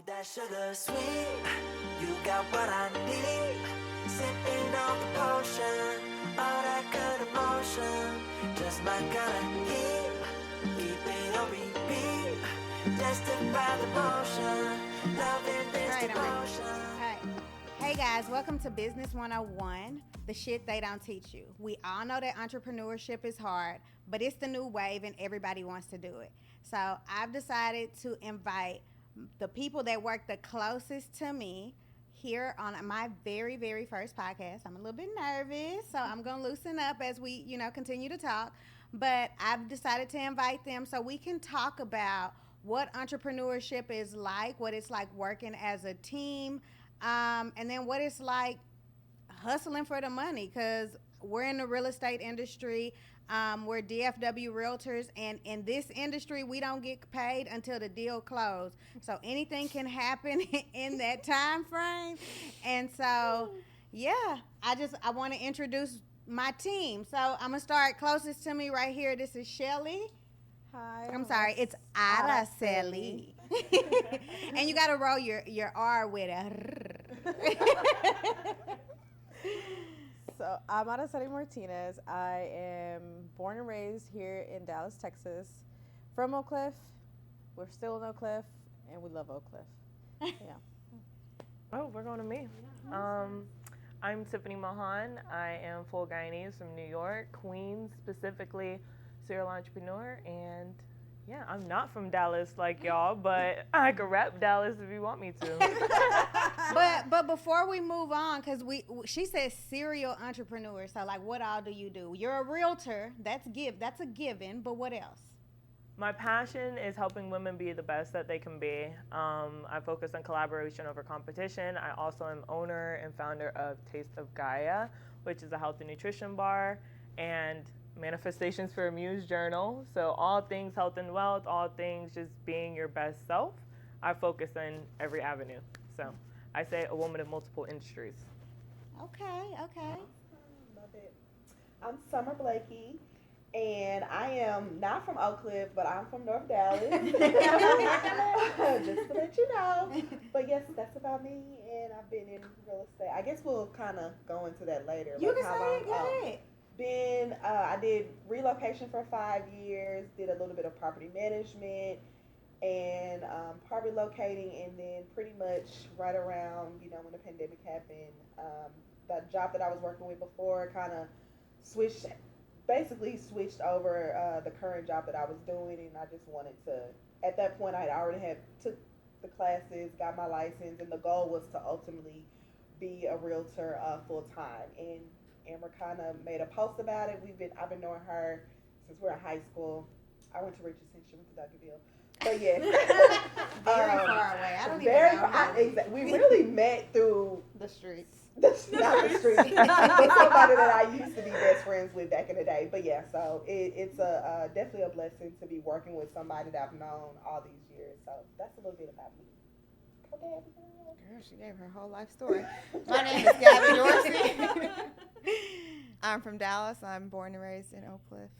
that sugar sweet, you got what I need. Sipping on the potion, all that good emotion. Just my kind of heat, keep it on repeat. Justify the motion, loving this devotion. Hey guys, welcome to Business 101, the shit they don't teach you. We all know that entrepreneurship is hard, but it's the new wave and everybody wants to do it. So I've decided to invite the people that work the closest to me here on my very, very first podcast. I'm a little bit nervous, so I'm going to loosen up as we, continue to talk. But I've decided to invite them so we can talk about what entrepreneurship is like, what it's like working as a team, and then what it's like hustling for the money, because we're in the real estate industry. We're DFW Realtors, and in this industry, we don't get paid until the deal closed. So anything can happen in that time frame. And so, yeah, I want to introduce my team. So I'm going to start closest to me right here. This is Shelly. Hi. I'm sorry, it's Araceli. And you got to roll your R with it. So I'm Araceli Martinez. I am born and raised here in Dallas, Texas. From Oak Cliff. We're still in Oak Cliff, and we love Oak Cliff. Yeah. Oh, we're going to me. I'm Tiffany Mahan. I am full Guyanese from New York, Queens specifically, serial entrepreneur, and yeah, I'm not from Dallas like y'all, but I could rap Dallas if you want me to. But before we move on, because she says serial entrepreneur, so like what all do you do? You're a realtor, that's a given, but what else? My passion is helping women be the best that they can be. I focus on collaboration over competition. I also am owner and founder of Taste of Gaia, which is a health and nutrition bar, and Manifestations for a Muse journal. So all things health and wealth, all things just being your best self. I focus on every avenue. So I say a woman of multiple industries. Okay. Love it. I'm Summer Blakey, and I am not from Oak Cliff, but I'm from North Dallas. Just to let you know. But yes, that's about me, and I've been in real estate. I guess we'll kind of go into that later. You can say it, go ahead. I did relocation for 5 years, did a little bit of property management, and property locating, and then pretty much right around, when the pandemic happened, the job that I was working with before kind of switched over the current job that I was doing, and I just wanted to, at that point I had already took the classes, got my license, and the goal was to ultimately be a realtor full time. And Amber kind of made a post about it. I've been knowing her since we were in high school. I went to Richardson, she went to Duncanville. But yeah. Very far away. I don't even know. We really met through the streets. Not the streets. But somebody that I used to be best friends with back in the day. But yeah, so it's definitely a blessing to be working with somebody that I've known all these years. So that's a little bit about me. Okay. Girl, she gave her whole life story. My name is Gabby Dorsey. I'm from Dallas. I'm born and raised in Oak Cliff.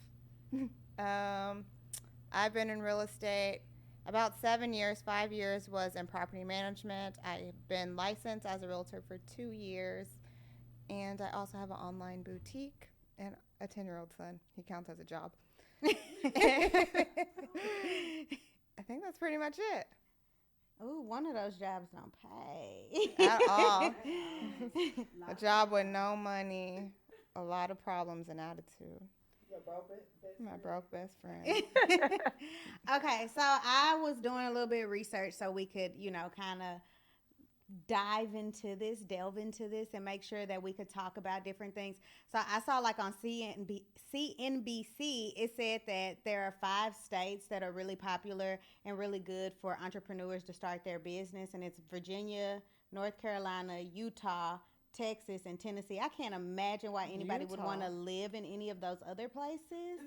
I've been in real estate about 7 years. 5 years was in property management. I've been licensed as a realtor for 2 years. And I also have an online boutique and a 10-year-old son. He counts as a job. I think that's pretty much it. Ooh, one of those jobs don't pay. At all. A job with no money, a lot of problems and attitude. My broke best friend. Okay, so I was doing a little bit of research so we could, kind of delve into this and make sure that we could talk about different things. So I saw like on CNBC, it said that there are 5 states that are really popular and really good for entrepreneurs to start their business. And it's Virginia, North Carolina, Utah, Texas, and Tennessee. I can't imagine why anybody would want to live in any of those other places.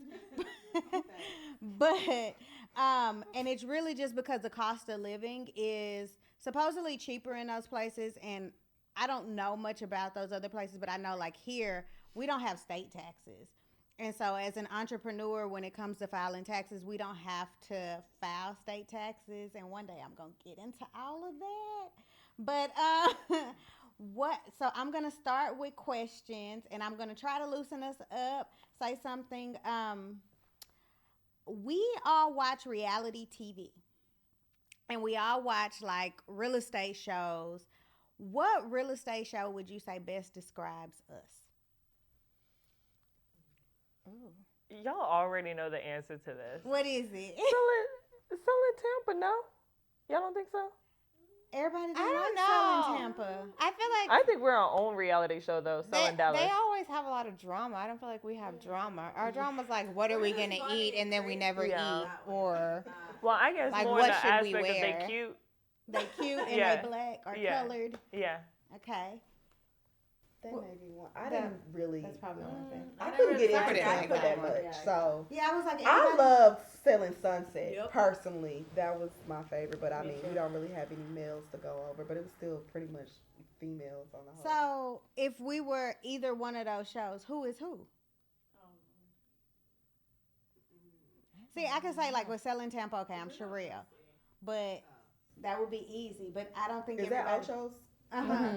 But, and it's really just because the cost of living is supposedly cheaper in those places. And I don't know much about those other places, but I know like here, we don't have state taxes. And so, as an entrepreneur, when it comes to filing taxes, we don't have to file state taxes. And one day I'm going to get into all of that. But so I'm going to start with questions, and I'm going to try to loosen us up. Say something. We all watch reality TV, and we all watch like real estate shows. What real estate show would you say best describes us? Ooh. Y'all already know the answer to this. What is it? Selling Tampa, no? Y'all don't think so? Everybody I doesn't don't like selling know. Tampa. I feel like I think we're our own reality show, though, Selling Dallas. they always have a lot of drama. I don't feel like we have drama. Our drama's like, what are we going to eat? And then we never Yeah. eat. Or, Well, I guess like, more in what the should we aspect of wear? they cute. They cute and Yeah. they black or Yeah. colored. Yeah. Okay. That made me want. I didn't really. that's probably the only thing. I couldn't get I into didn't like Tampa that that one. much. So Yeah, I was like, I everybody- love Selling Sunset Yep. personally. That was my favorite. But I Me mean, too. we don't really have any males to go over. But it was still pretty much females on the whole. So, if we were either one of those shows, who is who? See, I can say like with Selling Tampa, okay, I'm Sharia, but that would be easy. But I don't think Is that everybody. Ocho's? Uh-huh.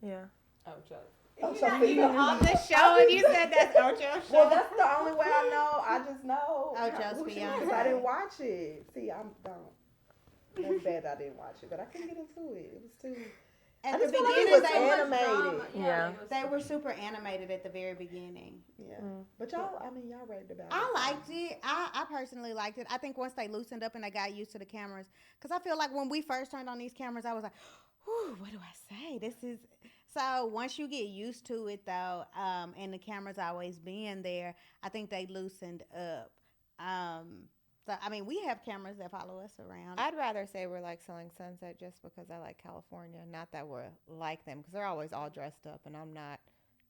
Yeah. Ocho On female. the show, and you said that's Ocho's show. Well, that's the only way I know. I just know Ocho's who she is Beyonce. because I didn't watch it. See, I don't. That's bad that I didn't watch it, but I couldn't get into it. It was too. At I the just feel like beginning, it was they were animated. Yeah. they were super animated at the very beginning. Yeah, Mm. but y'all, I mean, y'all raved about it. I liked it. I personally liked it. I think once they loosened up and they got used to the cameras, because I feel like when we first turned on these cameras, I was like, whew, what do I say? This is so. Once you get used to it, though, and the cameras always being there, I think they loosened up. So I mean, we have cameras that follow us around. I'd rather say we're like Selling Sunset just because I like California. Not that we're like them, because they're always all dressed up, and I'm not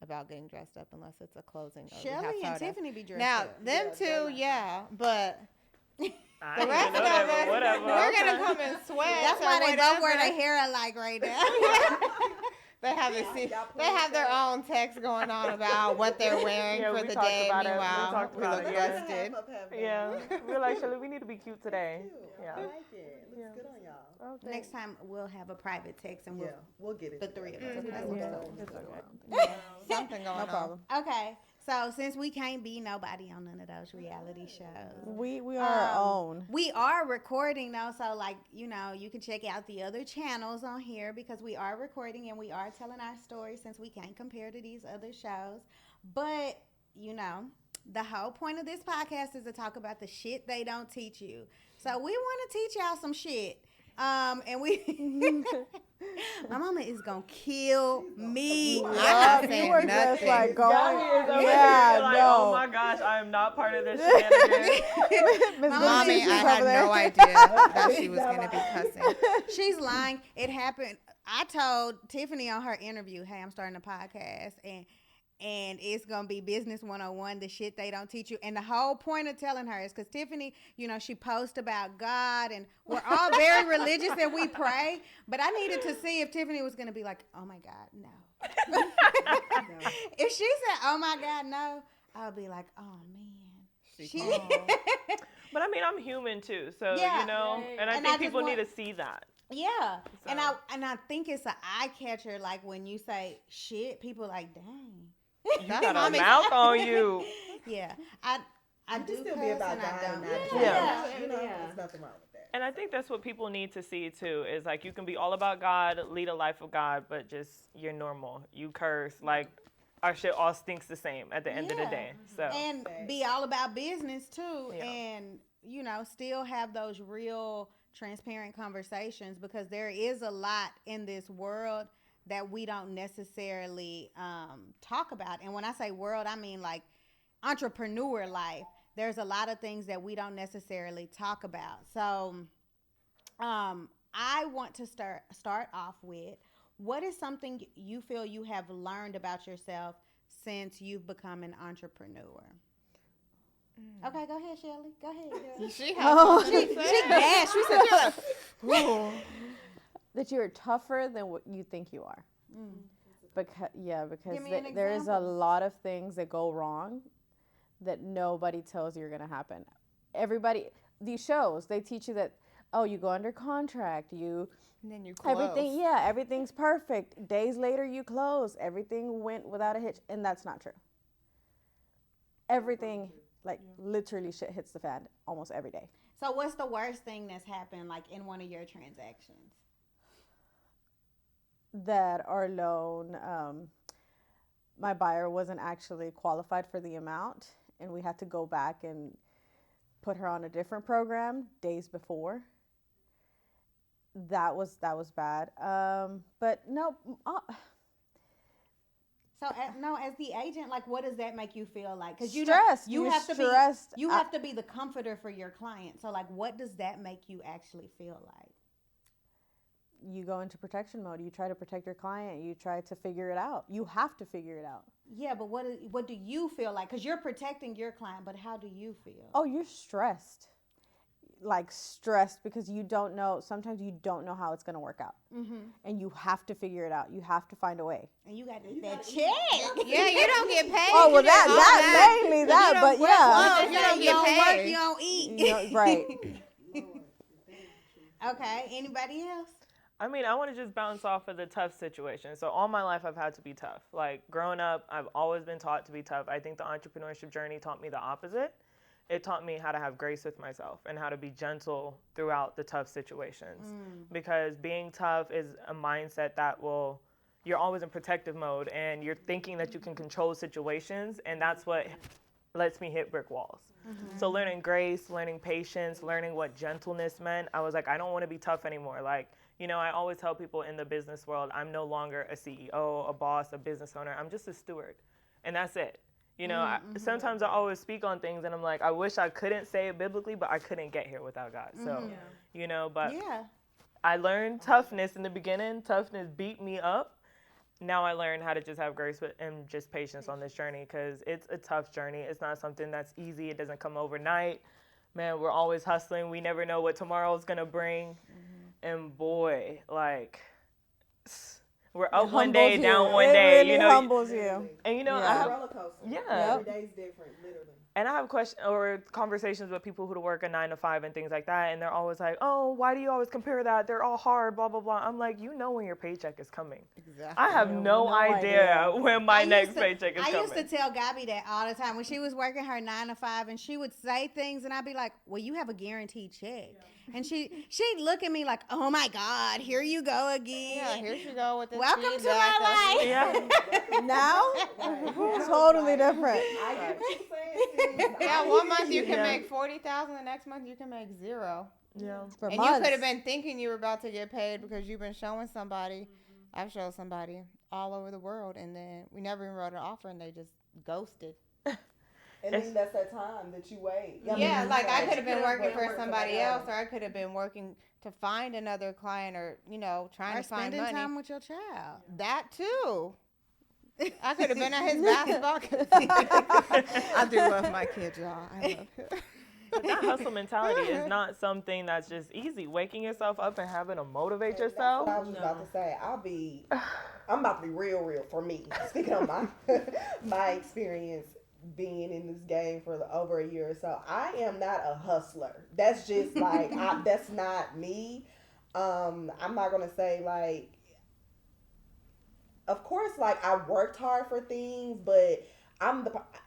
about getting dressed up unless it's a closing. Or we have Shelly and photos. Tiffany be dressed Now, up. them Yeah, two, they're yeah, but I the didn't rest even of know that, us, but whatever. we're Okay. gonna come in sweats. That's or why they both wear whatever. their hair alike right now. They have they have their own text going on about what they're wearing Yeah, for we the talked day. about it. We Meanwhile, talked we about look it, yeah. busted. Yeah. We're like, Shelly, we need to be cute today. Cute. Yeah. I like it. Looks Yeah. good on y'all. Oh, Next time we'll have a private text and Yeah, we'll we'll get it. the three of us. together. Okay? We'll Yeah. get it It's together. okay. Something going No on. problem. Okay, so since we can't be nobody on none of those reality shows, We are our own. we are recording though. So like you know, you can check out the other channels on here because we are recording and we are telling our story since we can't compare to these other shows. But you know, the whole point of this podcast is to talk about the shit they don't teach you. So we want to teach y'all some shit. And we, my mama is gonna kill me. I'm Yeah, not you saying were just nothing. like going. Yanni is over Yeah, here like, no. oh my gosh, I am not part of this shenanigans. Miss Mommy, Lucy's I over had there. no idea that she was gonna be cussing. She's lying. It happened. I told Tiffany on her interview, hey, I'm starting a podcast and it's going to be Business 101, the shit they don't teach you. And the whole point of telling her is because Tiffany, you know, she posts about God and we're all very religious and we pray. But I needed to see if Tiffany was going to be like, oh my God, no. If she said, oh my God, no, I'll be like, oh man. She But I mean, I'm human too, so Yeah. you know, and I And think I just people need want- to see that. Yeah, and So- I think it's an eye catcher. Like when you say shit, people like, dang. You got a mouth on you. Yeah, I You do can still cuss be about and I God don't. and not Yeah. judge. You know, there's nothing wrong with that. And I think that's what people need to see too. Is like you can be all about God, lead a life of God, but just you're normal. You curse, like our shit all stinks the same at the end of the Yeah. day. So And be all about business too, Yeah. and you know, still have those real transparent conversations because there is a lot in this world that we don't necessarily talk about. And when I say world, I mean like entrepreneur life. There's a lot of things that we don't necessarily talk about. So I want to start off with, what is something you feel you have learned about yourself since you've become an entrepreneur? Okay, go ahead, Shelly. Go ahead, girl. She has Oh. something to say. dashed. She said, That you're tougher than what you think you are. Because Give me an there is a example. lot of things that go wrong that nobody tells you are going to happen. Everybody, these shows, they teach you that, oh, you go under contract, you And then you close. everything's perfect. Days later, you close. Everything went without a hitch, and that's not true. Everything, like literally, shit hits the fan almost every day. So what's the worst thing that's happened like in one of your transactions? That our loan, my buyer wasn't actually qualified for the amount, and we had to go back and put her on a different program days before. That was bad. But no, So no, as the agent, like, what does that make you feel like? Because stressed. you You're have to stressed. be, you have to be the comforter for your client. So like, what does that make you actually feel like? You go into protection mode. You try to protect your client. You try to figure it out. You have to figure it out. Yeah, but what do you feel like? Because you're protecting your client, but how do you feel? Oh, you're stressed. Like stressed because you don't know. Sometimes you don't know how it's going to work out. Mm-hmm. And you have to figure it out. You have to find a way. And you got that check. Yeah, you don't get paid. Oh, well, You just that automatic- mainly that, you but don't work yeah. long, you don't You get don't paid. work, you don't eat. Right. Okay, anybody else? I mean, I want to just bounce off of the tough situation. So all my life I've had to be tough. Like growing up, I've always been taught to be tough. I think the entrepreneurship journey taught me the opposite. It taught me how to have grace with myself and how to be gentle throughout the tough situations. Because being tough is a mindset that you're always in protective mode and you're thinking that you can control situations, and that's what lets me hit brick walls. So learning grace, learning patience, learning what gentleness meant, I was like, I don't want to be tough anymore. Like, you know, I always tell people in the business world, I'm no longer a CEO, a boss, a business owner. I'm just a steward, and that's it. You know, sometimes I always speak on things, and I'm like, I wish I couldn't say it biblically, but I couldn't get here without God. So, you know, but Yeah. I learned toughness in the beginning. Toughness beat me up. Now I learned how to just have grace and just patience on this journey, because it's a tough journey. It's not something that's easy. It doesn't come overnight. Man, we're always hustling. We never know what tomorrow's going to bring. And boy, like, we're up one day, down one day. It really you know, humbles you. and you know, Yeah. I have, roller coaster. Yeah. Every day's different, literally. and I have questions or conversations with people who work a 9 to 5 and things like that, and they're always like, "Oh, why do you always compare that? They're all hard, blah blah blah." I'm like, you know when your paycheck is coming. Exactly. I have no idea when my next paycheck is I coming. used to tell Gabby that all the time when she was working her 9 to 5, and she would say things, and I'd be like, "Well, you have a guaranteed check," and she'd look at me like, "Oh my God, here you go again." Yeah, here she go with this. Welcome to feedback my life. Yeah. Now, totally different. I get what you're saying. Yeah, one month you can Yeah. make 40,000, the next month you can make 0. Yeah. For And months. you could have been thinking you were about to get paid because you've been showing somebody. I've showed somebody all over the world, and then we never even wrote an offer, and they just ghosted. And then that's that time that you wait. Yeah, like I could have been working for work somebody else, or I could have been working to find another client, or trying Or to find spending money. time with your child. That too. I could have been at his basketball. I do love my kids, y'all. I love him. But that hustle mentality is not something that's just easy. Waking yourself up and having to motivate That's yourself. what I was just about to say. I'm about to be real for me. Speaking of my experience being in this game for over a year or so, I am not a hustler. That's just like that's not me. I'm not gonna say like. Of course, like I worked hard for things, but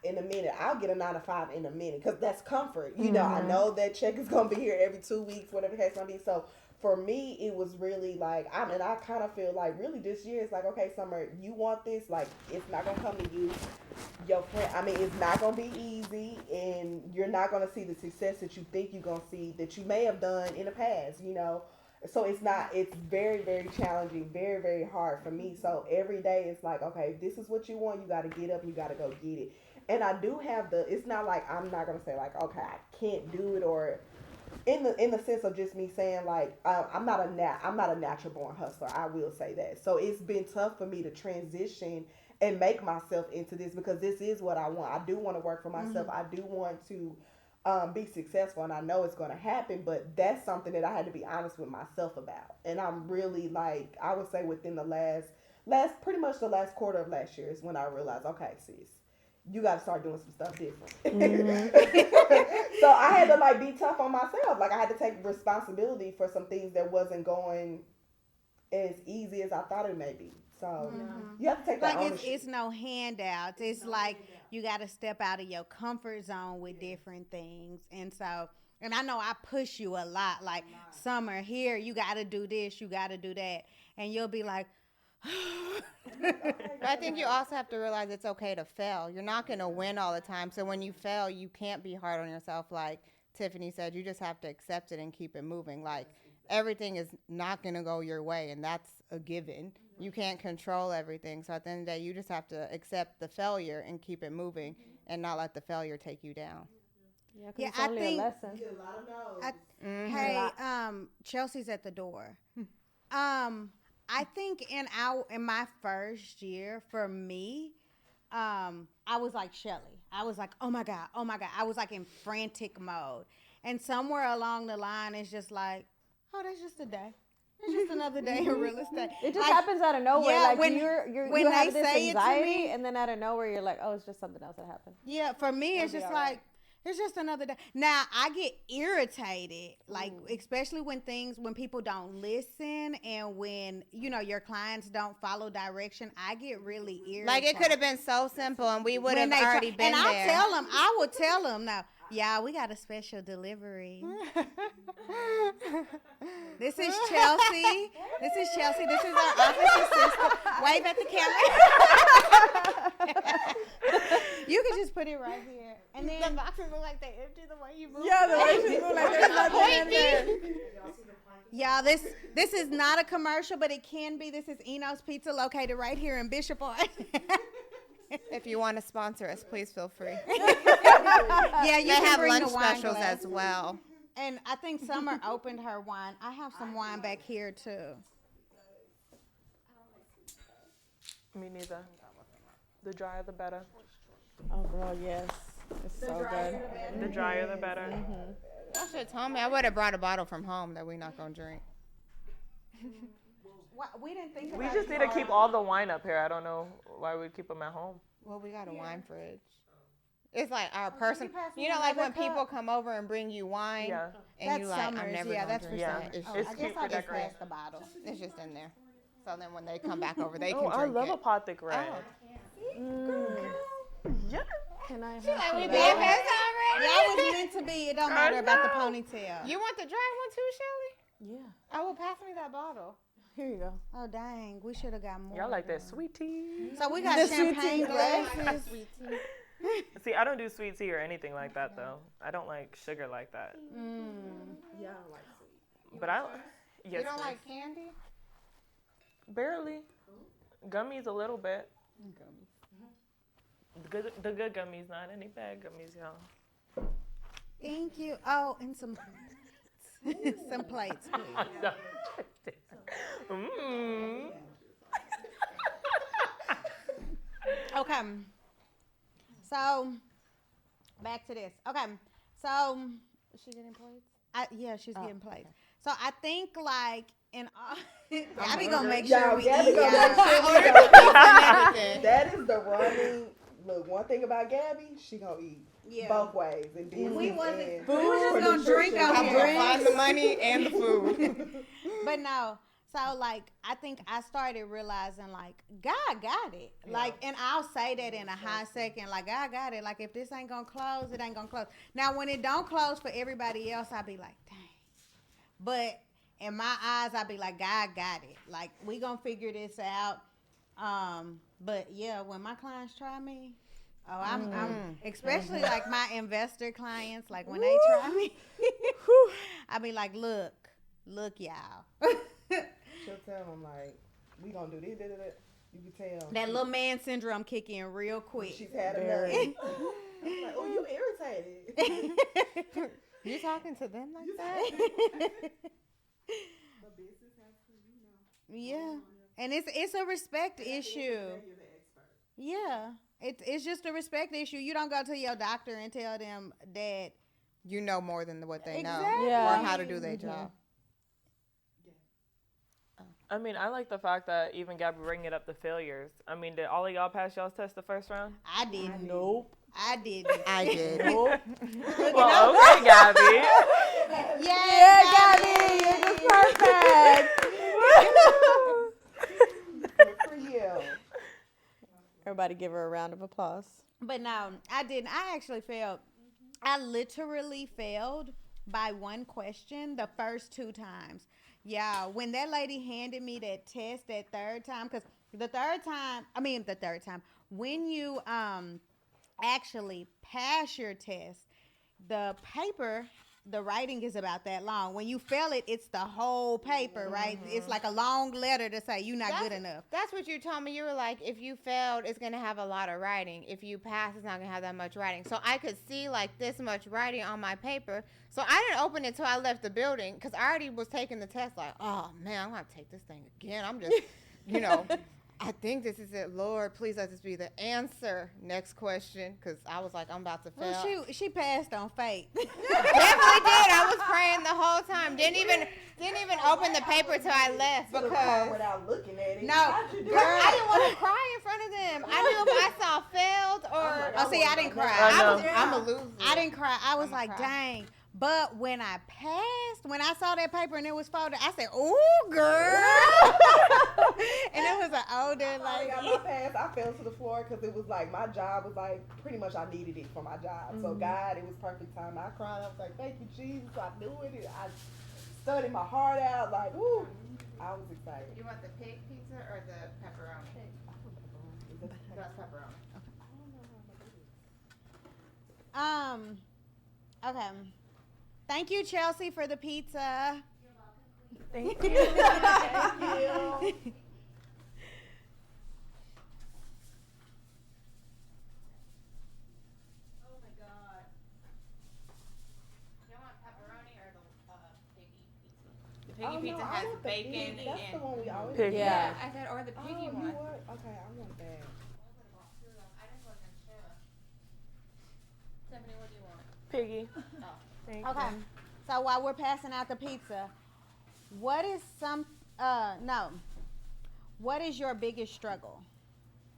in a minute. I'll get a 9 to 5 in a minute because that's comfort. You know, I know that check is gonna be here every 2 weeks, whatever the case might be. So for me, it was really like I kind of feel like really this year it's like, okay, Summer, you want this? Like it's not gonna come to you, your friend. I mean, it's not gonna be easy, and you're not gonna see the success that you think you're gonna see that you may have done in the past. You know. So it's very, very challenging, very, very hard for me. So every day it's like, okay, this is what you want. You got to get up, you got to go get it. And I do have it's not like, I'm not going to say like, okay, I can't do it, or in the sense of just me saying like, I'm not a natural born hustler. I will say that. So it's been tough for me to transition and make myself into this because this is what I want. I do want to work for myself. I do want to be successful, and I know it's going to happen, but that's something that I had to be honest with myself about. And I'm really like, I would say within the last pretty much the last quarter of last year is when I realized, okay, sis, you got to start doing some stuff different. So I had to like be tough on myself. Like I had to take responsibility for some things that wasn't going as easy as I thought it may be. So you have to take that Like ownership. it's no handouts. It's like you got to step out of your comfort zone with different things. And so, and I know I push you a lot. Like, Summer, here, you got to do this, you got to do that. And you'll be like, But I think you also have to realize it's okay to fail. You're not going to win all the time. So when you fail, you can't be hard on yourself. Like Tiffany said, you just have to accept it and keep it moving. Like everything is not going to go your way, and that's a given. You can't control everything. So at the end of the day, you just have to accept the failure and keep it moving and not let the failure take you down. Yeah, 'cause Yeah, it's I only think- a lesson. A lot of no's. hey, Chelsea's at the door. I think in my first year, for me, I was like Shelly. I was like, oh my God. I was like in frantic mode. And somewhere along the line, it's just like, oh, that's just a day. It's just another day in real estate. It just Like, happens out of nowhere. yeah, like when you have they this say it to anxiety, me- and then out of nowhere you're like, oh, it's just something else that happened. Yeah, for me, it's be just all like, right. it's just another day. Now, I get irritated, like, especially when people don't listen and when, your clients don't follow direction. I get really irritated. Like it could have been so simple and we would have already been and there. I will tell them, no, yeah, we got a special delivery. This is Chelsea. This is our office assistant. Wave at the camera. You can just put it right here. And then the boxes look like they empty the way you move. Yeah, the way she moved, like there's nothing in there. Y'all, this is not a commercial, but it can be. This is Eno's Pizza, located right here in Bishop Art. If you want to sponsor us, please feel free. Yeah, you They can have bring lunch the wine specials glass. as well. And I think Summer opened her wine. I have some wine back here too. Me neither. The drier, the better. Oh, girl, yes. It's so good. The drier, the better. Y'all should have told me. I would have brought a bottle from home that we're not going to drink. We didn't think We about just need to keep all the wine up here. I don't know why we keep them at home. Well, we got a wine fridge. It's like our person. pass me You know, like another when people cup? come over and bring you wine, Yeah. and That's you like, Summer's. I'm never Yeah, gonna that's for drink Yeah. Summer. that. It's Oh, It's I cute guess for I'll just decoration. pass the bottle. It's just in there. So then when they come back over, they can Oh, drink I love it. apothic red. Yeah. Can I have Like, some we of BFFs that? already? That was meant to be. It don't matter about the know. ponytail. You want the dry one too, Shelly? Yeah. Oh, well, pass me that bottle. Here you go. Oh dang, we should have got more. Y'all like that sweet tea? So we got The sweet champagne tea glasses. See, I don't do sweet tea or anything like that though. I don't like sugar like that. Yeah, I like sweet. But yes, You don't please. like candy? Barely. Gummies a little bit. The good gummies, not any bad gummies, y'all. Thank you. Oh, and some plates. Some plates, please. Mm. Okay. So back to this. Okay. So Is she getting plates? yeah, she's getting plates. So I think like in all, Gabby gonna make Y'all, sure we Gabby eat. gonna y'all. make sure we go. That is the running. Look, one thing about Gabby, she gonna eat Yeah. both ways. And business We wasn't- and we was just for gonna drink nutrition. out I'm here. going to find the money and the food. But no, so like I think I started realizing like God got it. Like, and I'll say that in a high second, like God got it. Like if this ain't gonna close, it ain't gonna close. Now when it don't close for everybody else, I'll be like, dang. But in my eyes, I'll be like, God got it. Like we gonna figure this out. But yeah, when my clients try me, oh, I'm especially like my investor clients, like when they try me, I be like, look, y'all. She'll tell them like, we gonna do this, that. You can tell. That little man syndrome kick in real quick. She's had enough. Like, oh, you irritated. You talking to them like that? But business has to, Yeah, and it's a respect issue. you're the expert. Yeah, it's just a respect issue. You don't go to your doctor and tell them that. You know more than what they know. Exactly. Yeah. Or how to do their job. I mean, I like the fact that even Gabby bringing up the failures. I mean, did all of y'all pass y'all's test the first round? I didn't. Nope. I didn't. I did. Nope. Well, okay, Gabby. Yeah, Gabby, you're just perfect. Good for you. Everybody give her a round of applause. But no, I didn't. I actually failed. I literally failed by one question the first 2 times. Yeah, when that lady handed me that test that third time, because the third time, when you actually pass your test, the paper, the writing is about that long. When you fail it, it's the whole paper, right? It's like a long letter to say you're not good enough. That's what you told me. You were like, if you failed, it's going to have a lot of writing. If you pass, it's not going to have that much writing. So I could see like this much writing on my paper. So I didn't open it until I left the building because I already was taking the test like, oh, man, I'm going to take this thing again. I'm just, I think this is it. Lord, please let this be the answer. Next question, because I was like, I'm about to fail. Well, she passed on faith. Definitely did. I was praying the whole time. Didn't even open the paper till I left To the car because without looking at it. No, How'd you do girl, I that? didn't want to cry in front of them. I knew if I saw failed or Oh, see, I didn't cry. I know. I'm a loser. I didn't cry. I was I'm like, cry. dang. But when I passed, when I saw that paper and it was folded, I said, ooh, girl. And it was an older I got my lady. pass. I fell to the floor because it was like my job was like pretty much I needed it for my job. So God, it was perfect time. I cried. I was like, thank you, Jesus. I knew it. I studied my heart out. Like, ooh, I was excited. You want the pig pizza or the pepperoni? That's pepperoni. Okay. Thank you, Chelsea, for the pizza. Thank you. Thank you. You want pepperoni or the piggy pizza? The Oh, piggy no, pizza I has want the bacon pig. That's the and one we always Pig. get. Yeah. I said or the Oh, piggy you one. what? Okay, I want that. I just wasn't sure. Stephanie, what do you want? Piggy. Oh. Thank Okay. you. So while we're passing out the pizza, what is what is your biggest struggle?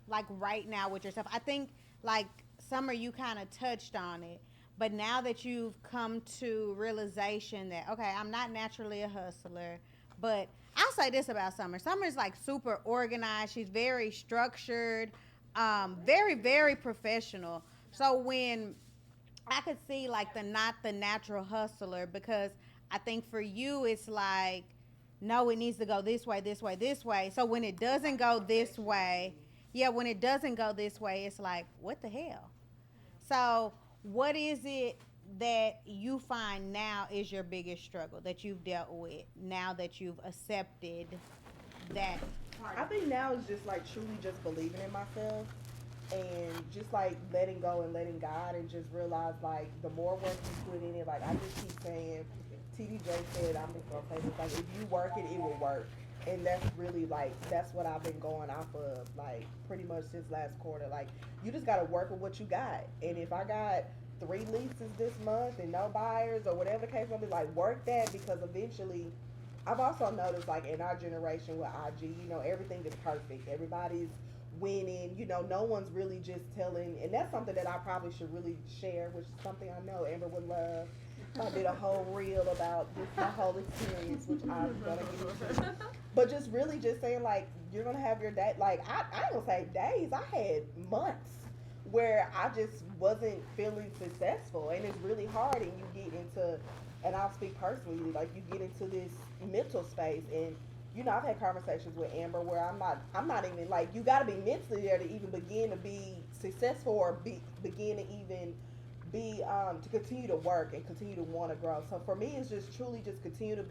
Like right now with yourself? I think like Summer, you kind of touched on it, but now that you've come to realization that, okay, I'm not naturally a hustler, but I'll say this about Summer. Summer's like super organized. She's very structured, very, very professional. So when I could see like not the natural hustler, because I think for you it's like, no, it needs to go this way, this way, this way. So when it doesn't go this way, when it doesn't go this way, it's like, what the hell? So what is it that you find now is your biggest struggle that you've dealt with now that you've accepted that part? I think now is just like truly just believing in myself and just like letting go and letting God and just realize like the more work you put in it, like I just keep saying, TDJ said, I'm just gonna say this, like if you work it, it will work. And that's really like, that's what I've been going off of like pretty much since last quarter. Like you just gotta work with what you got. And if I got 3 leases this month and no buyers or whatever the case may be, like work that, because eventually I've also noticed like in our generation with IG, everything is perfect. Everybody's winning, no one's really just telling, and that's something that I probably should really share, which is something I know Amber would love. I did a whole reel about just my whole experience, which I'm gonna get into. But just really just saying like you're gonna have your day. Like I ain't gonna say days. I had months where I just wasn't feeling successful, and it's really hard. And you get into, and I'll speak personally, like you get into this mental space, and I've had conversations with Amber where I'm not even like, you got to be mentally there to even begin to be successful or begin to even be to continue to work and continue to want to grow. So for me, it's just truly just continue to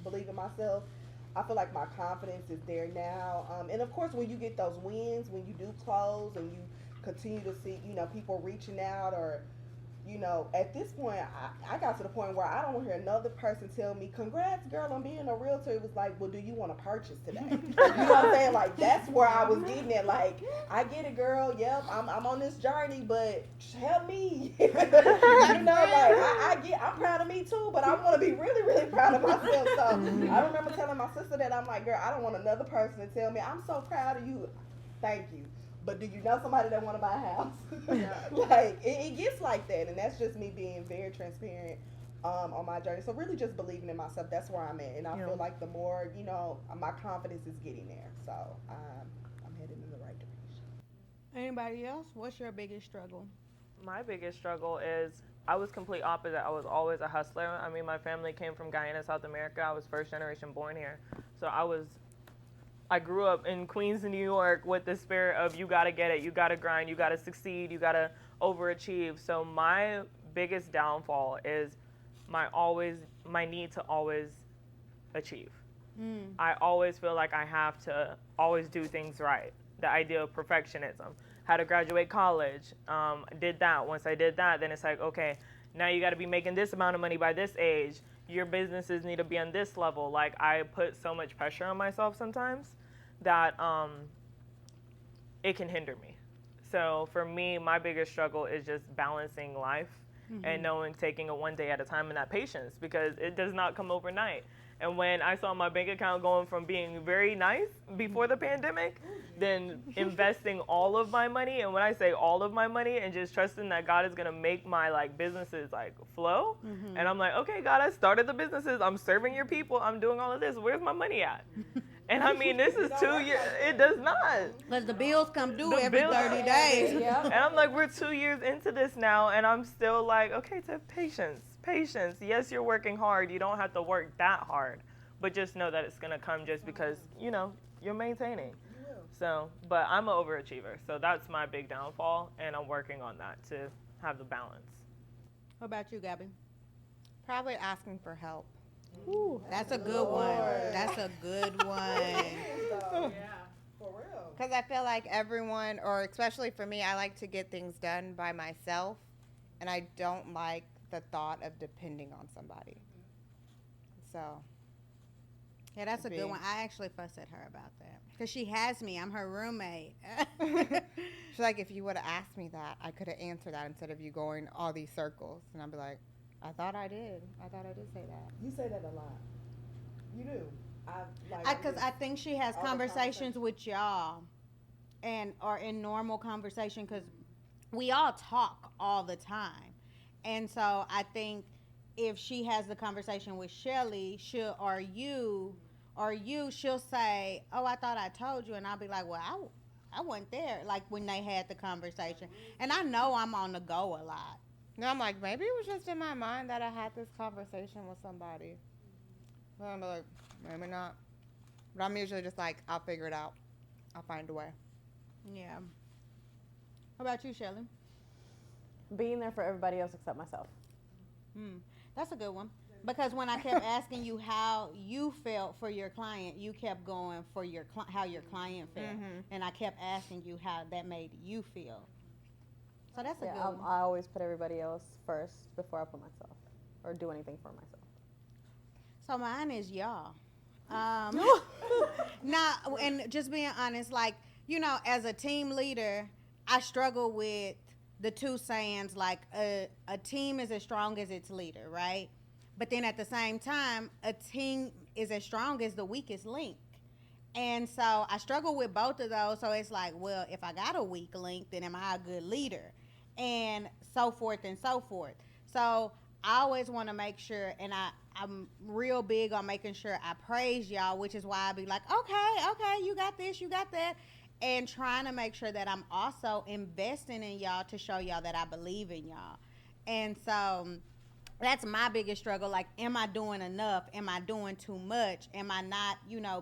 believe in myself. I feel like my confidence is there now. And of course, when you get those wins, when you do close and you continue to see, people reaching out or you know, at this point, I got to the point where I don't want to hear another person tell me, "Congrats, girl, on being a realtor." It was like, "Well, do you want to purchase today?" You know what I'm saying? Like, that's where I was getting at. Like, I get it, girl. Yep, I'm on this journey, but help me. You know, like I'm proud of me too, but I want to be really, really proud of myself. So I remember telling my sister that I'm like, "Girl, I don't want another person to tell me I'm so proud of you." Thank you. But do you know somebody that want to buy a house? Like, it gets like that, and that's just me being very transparent on my journey. So really just believing in myself, that's where I'm at. And I feel like the more, you know, my confidence is getting there. So I'm heading in the right direction. Anybody else? What's your biggest struggle? My biggest struggle is I was complete opposite. I was always a hustler. I mean, my family came from Guyana, South America. I was first generation born here. So I grew up in Queens, New York with the spirit of you gotta get it, you gotta grind, you gotta succeed, you gotta overachieve. So my biggest downfall is my need to always achieve. I always feel like I have to always do things right. The idea of perfectionism. How to graduate college, did that. Once I did that, then it's like, okay, now you got to be making this amount of money by this age. Your businesses need to be on this level. Like, I put so much pressure on myself sometimes that it can hinder me. So for me, my biggest struggle is just balancing life and knowing, taking it one day at a time, and that patience, because it does not come overnight. And when I saw my bank account going from being very nice before the pandemic, then investing all of my money, and when I say all of my money, and just trusting that God is gonna make my like businesses like flow, and I'm like, okay, God, I started the businesses, I'm serving your people, I'm doing all of this. Where's my money at? And I mean, this is 2 years. It does not. Because the bills come due The every bills- 30 days. And I'm like, we're 2 years into this now, and I'm still like, okay, Tiff, patience. Yes, you're working hard. You don't have to work that hard, but just know that it's gonna come just because, you know, you're maintaining. So, but I'm an overachiever, so that's my big downfall, and I'm working on that to have the balance. What about you, Gabby? Probably asking for help. Ooh, that's a good one. That's a good one. Yeah. For real. Because I feel like everyone, or especially for me, I like to get things done by myself, and I don't like the thought of depending on somebody. So, Yeah, that's a good one. I actually fuss at her about that because she has me. I'm her roommate. she's like, if you would have asked me that, I could have answered that instead of you going all these circles. And I'd be like, I thought I did say that. You say that a lot. You do. Because I think she has conversations with y'all, or in normal conversation, because we all talk all the time, and so I think if she has the conversation with Shelly, she'll say, "Oh, I thought I told you," and I'll be like, "Well, I wasn't there." Like when they had the conversation, and I know I'm on the go a lot. No, I'm like, maybe it was just in my mind that I had this conversation with somebody. But I'm like, maybe not. But I'm usually just like, I'll figure it out. I'll find a way. Yeah. What about you, Shelly? Being there for everybody else except myself. That's a good one. Because when I kept asking you how you felt for your client, you kept going for how your client felt. And I kept asking you how that made you feel. So that's a good one. I always put everybody else first before I put myself or do anything for myself. So mine is y'all. And just being honest, like, you know, as a team leader, I struggle with the two sayings, like a team is as strong as its leader, right? But then at the same time, a team is as strong as the weakest link. And so I struggle with both of those. So it's like, well, if I got a weak link, then am I a good leader? And so forth and so forth. So I always want to make sure, and I'm real big on making sure I praise y'all, which is why I be like, okay, you got this, you got that. And trying to make sure that I'm also investing in y'all to show y'all that I believe in y'all. And so that's my biggest struggle. Like, am I doing enough? Am I doing too much? Am I not,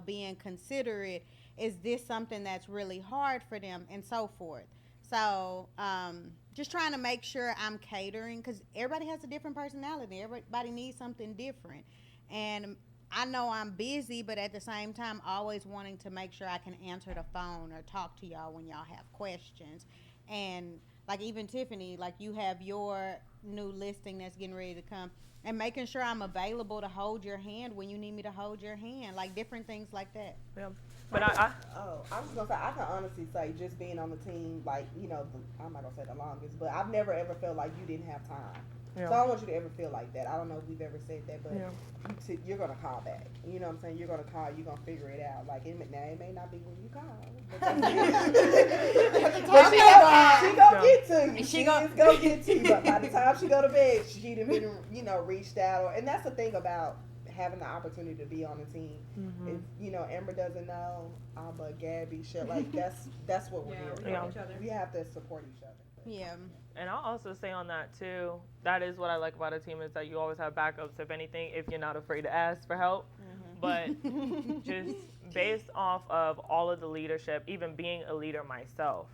being considerate? Is this something that's really hard for them? And so forth. So just trying to make sure I'm catering, because everybody has a different personality. Everybody needs something different. And I know I'm busy, but at the same time, always wanting to make sure I can answer the phone or talk to y'all when y'all have questions. And like even Tiffany, like you have your new listing that's getting ready to come, and making sure I'm available to hold your hand when you need me to hold your hand, like different things like that. Yeah. But I I was gonna say I can honestly say just being on the team, like I'm not gonna say the longest, but I've never ever felt like you didn't have time. yeah. So I don't want you to ever feel like that. I don't know if we've ever said that, but Yeah. you're gonna call back. You know what I'm saying? You're gonna call. You're gonna figure it out. Like it may not be when you call, but she gonna get to you. She is gonna get to you. But by the time she go to bed, she done been reached out. And that's the thing about having the opportunity to be on the team. Mhm. If Amber doesn't know, but Gabby, shit, like that's what we're here. We help each other. We have to support each other. Yeah. And I'll also say on that too, that is what I like about a team is that you always have backups if anything, if you're not afraid to ask for help. But just based off of all of the leadership, even being a leader myself,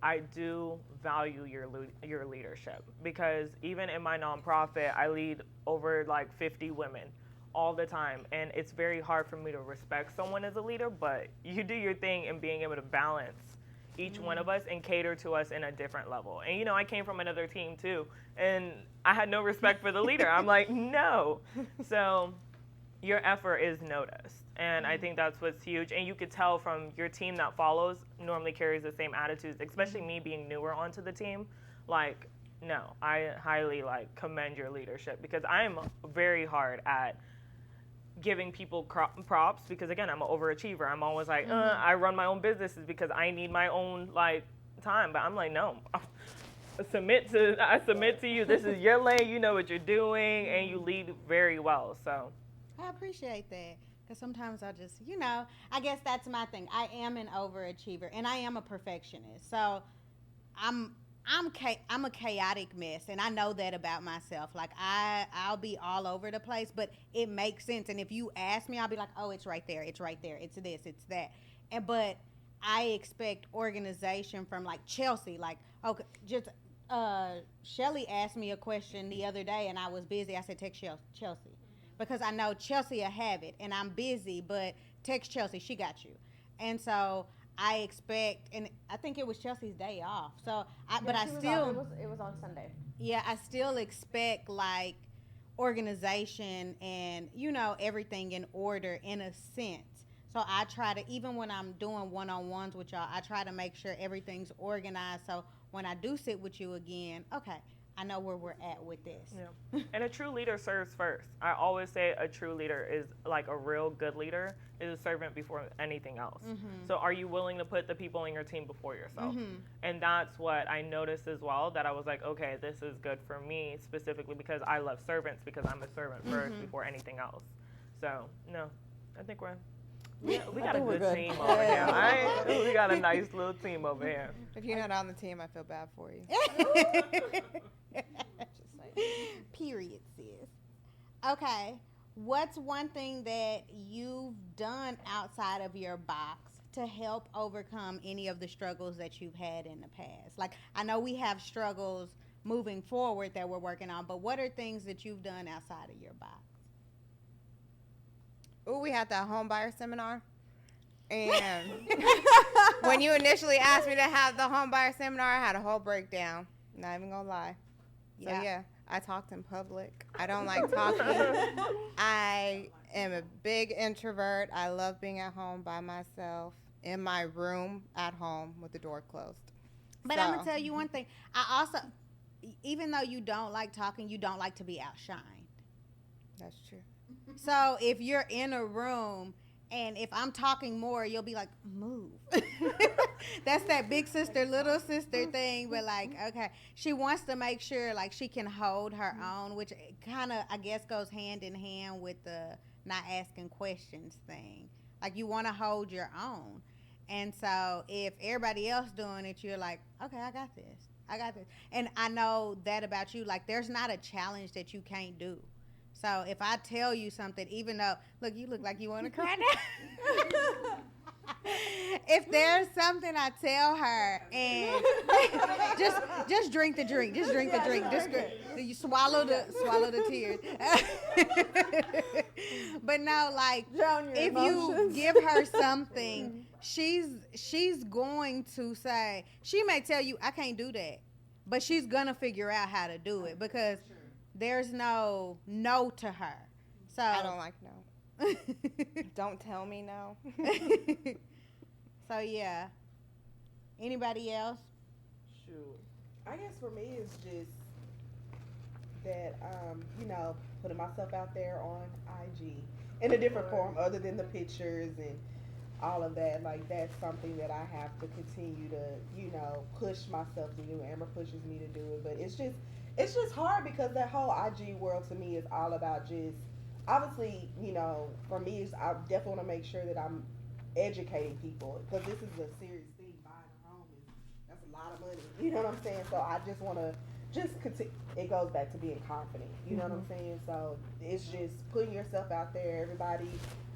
I do value your leadership, because even in my nonprofit, I lead over like 50 women all the time, and it's very hard for me to respect someone as a leader, but you do your thing in being able to balance each one of us and cater to us in a different level. And I came from another team too, and I had no respect for the leader. I'm like, no. So your effort is noticed, and I think that's what's huge. And you could tell from your team that follows normally carries the same attitudes, especially me being newer onto the team. Like, no, I highly commend your leadership, because I'm very hard at giving people props, because again, I'm an overachiever. I'm always like, I run my own businesses because I need my own time. But I'm like, no, I submit to you. This is your lane. You know what you're doing, and you lead very well. So I appreciate that, because sometimes I just, I guess that's my thing. I am an overachiever, and I am a perfectionist. So I'm a chaotic mess, and I know that about myself. Like I'll be all over the place, but it makes sense. And if you ask me, I'll be like, oh, it's right there, it's right there, it's this, it's that. But I expect organization from Chelsea. Okay, just Shelly asked me a question the other day, and I was busy. I said, text Chelsea, because I know Chelsea will have it, and I'm busy. But text Chelsea, she got you. And so I expect, and I think it was Chelsea's day off. So, but I still, it was on Sunday. Yeah, I still expect organization and everything in order in a sense. So I try to, even when I'm doing one-on-ones with y'all, I try to make sure everything's organized. So when I do sit with you again, okay, I know where we're at with this. Yeah. And a true leader serves first. I always say a true leader is a real good leader is a servant before anything else. So are you willing to put the people in your team before yourself? And that's what I noticed as well, that I was like, okay, this is good for me specifically because I love servants, because I'm a servant first before anything else. So, no, I think we got a good team over here. We got a nice little team over here. If you're not on the team, I feel bad for you. Period, sis. Okay. What's one thing that you've done outside of your box to help overcome any of the struggles that you've had in the past? I know we have struggles moving forward that we're working on, but what are things that you've done outside of your box? Oh, we had that home buyer seminar. And when you initially asked me to have the home buyer seminar, I had a whole breakdown. Not even gonna lie. So yeah, I talked in public. I don't like talking. I am a big introvert. I love being at home by myself, in my room at home with the door closed. But I'm gonna tell you one thing. I also, even though you don't like talking, you don't like to be outshined. That's true. So if you're in a room and if I'm talking more, you'll be like, move. That's that big sister, little sister thing. But okay, she wants to make sure she can hold her own, which kind of, I guess, goes hand in hand with the not asking questions thing. You want to hold your own. And so if everybody else doing it, you're like, okay, I got this. And I know that about you. There's not a challenge that you can't do. So if I tell you something, even though, look, you look like you want to cry now. If there's something I tell her, and just drink the drink. Just drink the drink. Just you swallow the tears. But no, if you give her something, she's going to say, she may tell you, I can't do that. but she's gonna figure out how to do it because there's no to her. So I don't like no. Don't tell me no. So yeah. Anybody else? Shoot. I guess for me it's just that putting myself out there on IG in a different form other than the pictures and all of that. Like that's something that I have to continue to push myself to do. Amber pushes me to do it, but it's just hard because that whole IG world to me is all about just obviously for me I definitely want to make sure that I'm educating people because this is a serious thing. Buying a home is that's a lot of money. You know what I'm saying? So I just want to just continue. It goes back to being confident. You know what I'm saying? So it's just putting yourself out there. Everybody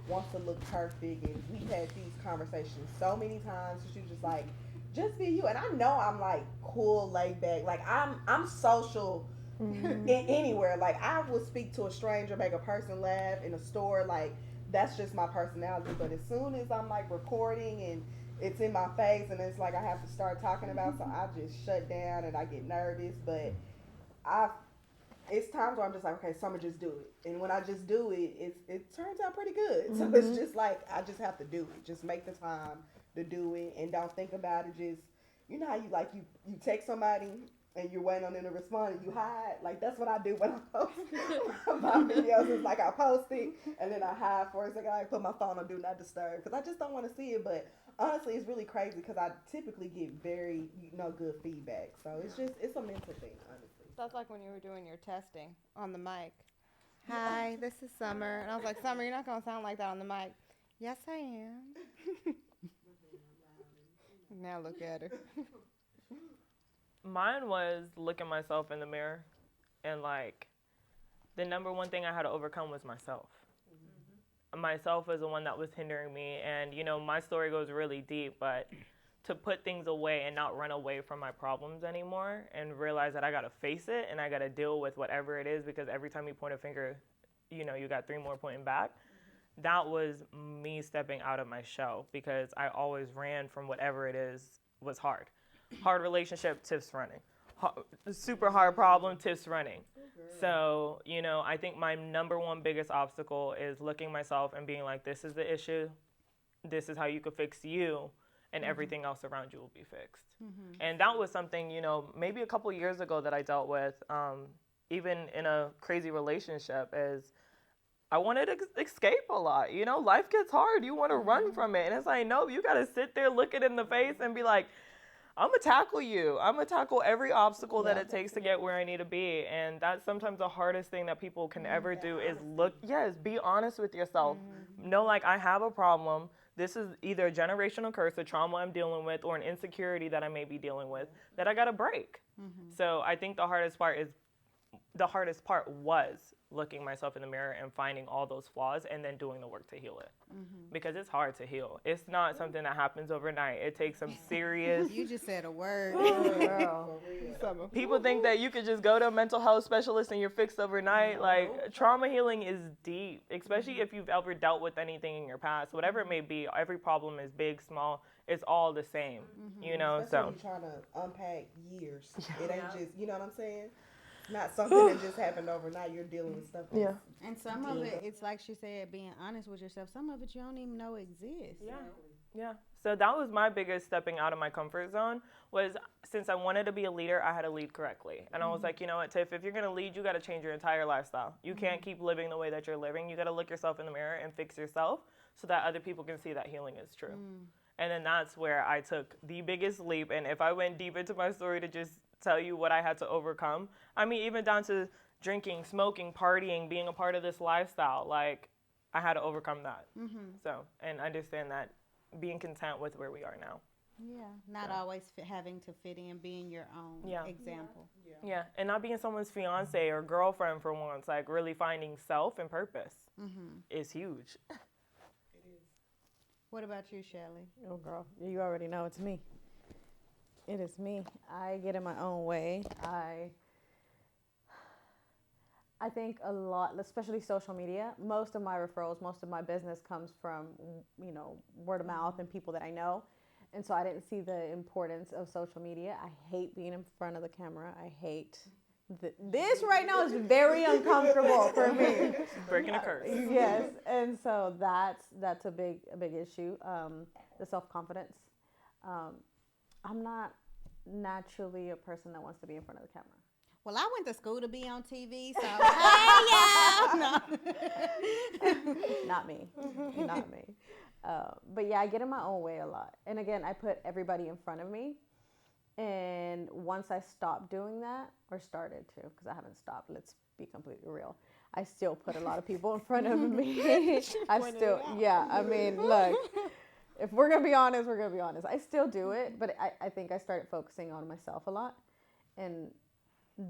wants to look perfect, and we've had these conversations so many times. She was just like, just be you. And I know I'm like cool, laid back. Like I'm social anywhere. Like I will speak to a stranger, make a person laugh in a store. Like that's just my personality. But as soon as I'm like recording and it's in my face and it's like I have to start talking about, so I just shut down and I get nervous. But it's times where I'm just like, okay, so I'm gonna just do it. And when I just do it, it turns out pretty good. So it's just like I just have to do it. Just make the time to do it and don't think about it. Just how you text somebody and you're waiting on them to respond and you hide. Like that's what I do when I post my videos. It's like I post it and then I hide for a second. I put my phone on do not disturb because I just don't want to see it. But honestly, it's really crazy because I typically get very good feedback. So it's a mental thing, honestly. That's like when you were doing your testing on the mic. Hi, this is Summer. And I was like, Summer, you're not going to sound like that on the mic. Yes, I am. Now look at her. Mine was looking myself in the mirror, and like the number one thing I had to overcome was myself. Myself was the one that was hindering me, and my story goes really deep, but to put things away and not run away from my problems anymore and realize that I got to face it and I got to deal with whatever it is, because every time you point a finger, you got three more pointing back. That was me stepping out of my shell because I always ran from whatever it is was hard. Hard relationship, Tiff's running. Super hard problem, Tiff's running. So, I think my number one biggest obstacle is looking myself and being like, this is the issue. This is how you could fix you. And everything else around you will be fixed. And that was something, maybe a couple years ago that I dealt with, even in a crazy relationship, is I wanted to escape a lot. Life gets hard. You want to run from it. And it's like, no, you got to sit there, look it in the face and be like, I'm going to tackle you. I'm going to tackle every obstacle that it takes to get where I need to be. And that's sometimes the hardest thing that people can ever do is be honest with yourself. Know, like, I have a problem. This is either a generational curse, a trauma I'm dealing with, or an insecurity that I may be dealing with that I got to break. So I think the hardest part was looking myself in the mirror and finding all those flaws and then doing the work to heal it. Because it's hard to heal. It's not something that happens overnight. It takes some serious... You just said a word. Girl. People think that you could just go to a mental health specialist and you're fixed overnight. Like, trauma healing is deep, especially if you've ever dealt with anything in your past. Whatever it may be, every problem is big, small. It's all the same, Especially so... when you're trying to unpack years. It ain't just, you know what I'm saying? Not something that just happened overnight. You're dealing with stuff. And some of it, it's like she said, being honest with yourself. Some of it you don't even know exists. Yeah. So that was my biggest stepping out of my comfort zone was since I wanted to be a leader, I had to lead correctly. And I was like, you know what, Tiff, if you're going to lead, you got to change your entire lifestyle. You can't keep living the way that you're living. You got to look yourself in the mirror and fix yourself so that other people can see that healing is true. And then that's where I took the biggest leap. And if I went deep into my story to just tell you what I had to overcome, I mean, even down to drinking, smoking, partying, being a part of this lifestyle, like, I had to overcome that. So, and understand that being content with where we are now. Yeah, not always having to fit in, being your own example. Yeah, and not being someone's fiance or girlfriend for once, like really finding self and purpose is huge. What about you, Shelly? Oh, girl, you already know it's me. It is me. I get in my own way. I think a lot, especially social media, most of my referrals, most of my business comes from, word of mouth and people that I know. And so I didn't see the importance of social media. I hate being in front of the camera. I hate this right now is very uncomfortable for me. Breaking a curse. Yes, and so that's a big issue. The self-confidence. I'm not naturally a person that wants to be in front of the camera. Well, I went to school to be on TV, so hey, y'all. No. Not me. Not me. But yeah, I get in my own way a lot. And again, I put everybody in front of me. And once I stopped doing that, or started to, because I haven't stopped, let's be completely real, I still put a lot of people in front of me. I mean, look, if we're going to be honest, we're going to be honest. I still do it, but I think I started focusing on myself a lot. And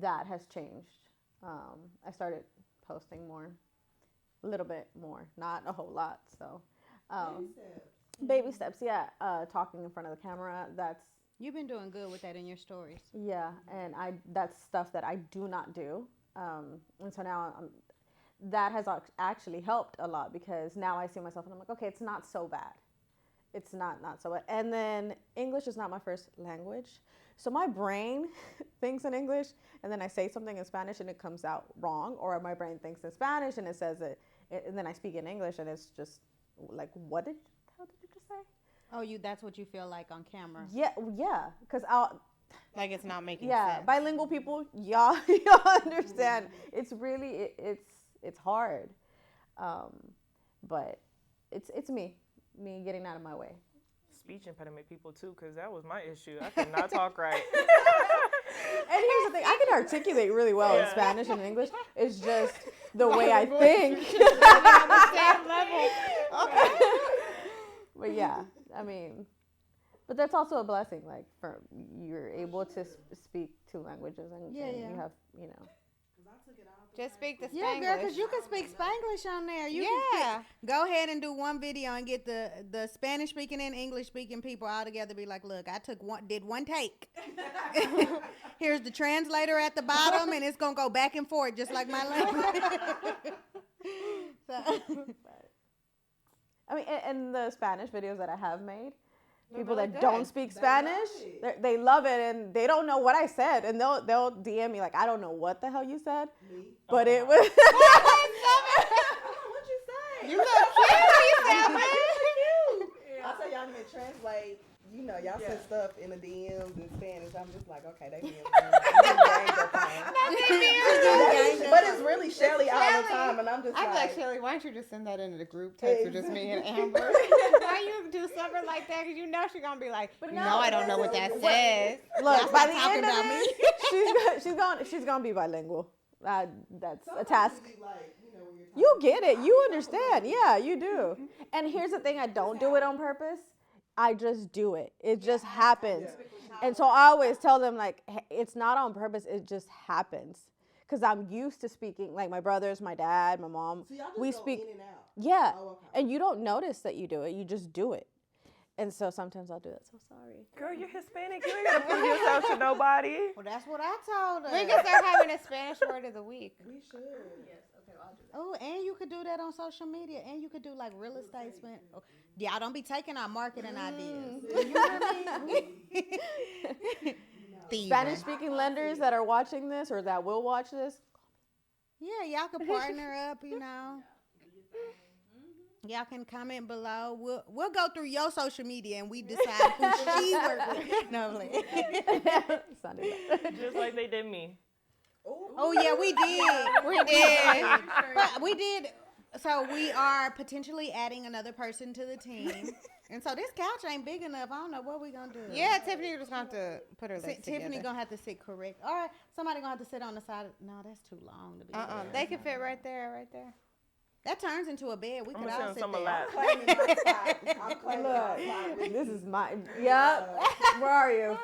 that has changed. I started posting more, a little bit more, not a whole lot. So, baby steps, yeah. Talking in front of the camera, You've been doing good with that in your stories. yeah, and that's stuff that I do not do. And so now that has actually helped a lot, because now I see myself and I'm like, okay, it's not so bad. It's not so bad. And then English is not my first language. So my brain thinks in English, and then I say something in Spanish and it comes out wrong, or my brain thinks in Spanish and it says it, and then I speak in English and it's just like, how did you just say? Oh, that's what you feel like on camera. Yeah, because Like it's not making yeah, sense. bilingual people, y'all understand. It's really it's hard, but it's me getting out of my way. Speech impediment people too, because that was my issue. I could not talk right. And here's the thing: I can articulate really well in Spanish and English. It's just the way I think. But yeah, I mean, but that's also a blessing. Like, you're able to speak two languages, and you have, Just speak the Spanglish. Yeah, girl, because you can speak Spanglish on there. You can go ahead and do one video and get the Spanish speaking and English speaking people all together. Be like, look, I did one take. Here's the translator at the bottom, and it's gonna go back and forth just like my language. I mean, and the Spanish videos that I have made, people really that don't good. speak Spanish, they love it, and they don't know what I said, and they'll DM me like, I don't know what the hell you said, but it was. What'd you say? You look cute. I'll tell y'all to translate. Y'all send stuff in the DMs in Spanish. I'm just like, okay, they being but it's really Shelly all the time, and I'm just I'm like, Shelly, why don't you just send that into the group text with just me and Amber? Why you do something like that? Because she's going to be like, no, I don't know what that says. Look, by the end of it, she's gonna be bilingual. That's a task. You get it. You understand. Yeah, you do. And here's the thing: I don't do it on purpose. I just do it. It just happens. And so I always tell them, like, hey, it's not on purpose. It just happens. Because I'm used to speaking, like my brothers, my dad, my mom. So y'all just we go speak. in and out. Yeah. Oh, okay. And you don't notice that you do it. You just do it. And so sometimes I'll do it. So sorry. Girl, you're Hispanic. You ain't gotta prove yourself to nobody. Well, that's what I told her. We can start having a Spanish word of the week. We should. Oh, and you could do that on social media, and you could do like real estate spend. Oh, y'all don't be taking our marketing ideas. You hear me? Spanish-speaking lenders that are watching this or that will watch this. Yeah, y'all can partner up. Y'all can comment below. We'll go through your social media and we decide who she works with. No, I'm playing. Just like they did me. Oh yeah, we did. But we did. So we are potentially adding another person to the team, and so this couch ain't big enough. I don't know what we gonna do. Yeah, Tiffany just going to have to put her legs together. Tiffany gonna have to sit correct. All right, somebody gonna have to sit on the side. No, that's too long to be. They can fit right there. That turns into a bed. We I'm could gonna all sit sit on some there. lap. Claiming my spot. I'm claiming my spot. Look, this is my. Yep. Where are you?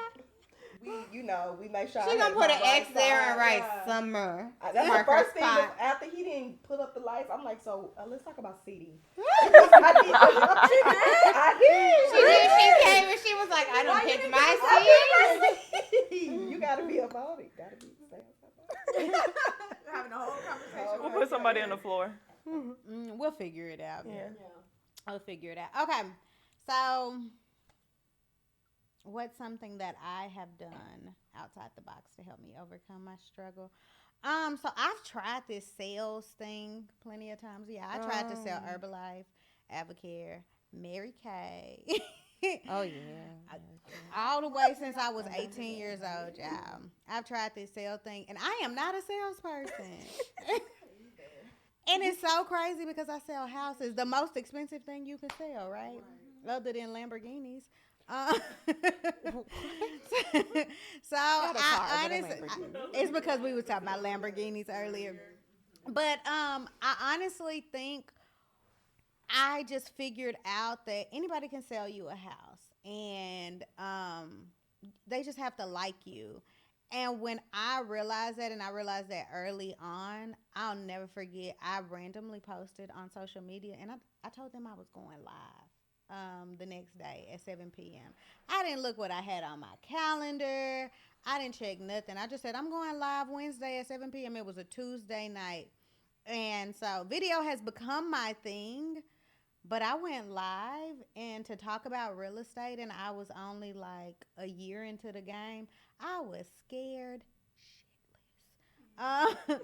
We make sure. She's going to put an X there and write summer. That's Mark the her first thing. spot. After he didn't put up the lights, I'm like, so let's talk about seating. I did. She came and she was like, I don't pick my seat. You gotta be about it. Gotta be Having a whole conversation. We'll put somebody on the floor. We'll figure it out. Yeah. I'll figure it out. Okay, so What's something that I have done outside the box to help me overcome my struggle? So I've tried this sales thing plenty of times. Yeah, I tried to sell Herbalife, Avocare, Mary Kay. Oh yeah. All the way since I was 18 years old, y'all. I've tried this sales thing, and I am not a salesperson. And it's so crazy because I sell houses, the most expensive thing you can sell, right? Other than Lamborghinis. So I honestly, it's because we were talking about Lamborghinis earlier. But I honestly think I just figured out that anybody can sell you a house, and they just have to like you. And when I realized that, and I realized that early on, I'll never forget. I randomly posted on social media, and I told them I was going live the next day at 7 p.m. I didn't look what I had on my calendar. I didn't check nothing. I just said, I'm going live Wednesday at 7 p.m. It was a Tuesday night. And so video has become my thing. But I went live and to talk about real estate, and I was only like a year into the game. I was scared shitless.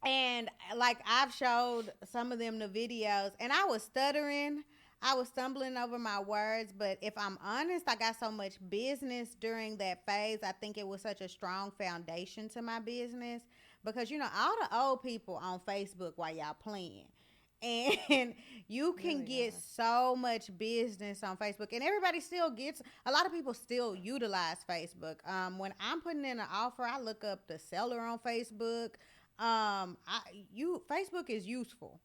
And like I've showed some of them the videos, and I was stuttering. I was stumbling over my words, but if I'm honest, I got so much business during that phase. I think it was such a strong foundation to my business because, all the old people on Facebook while y'all playing. And you can get so much business on Facebook, and everybody still gets. A lot of people still utilize Facebook. When I'm putting in an offer, I look up the seller on Facebook. Facebook is useful,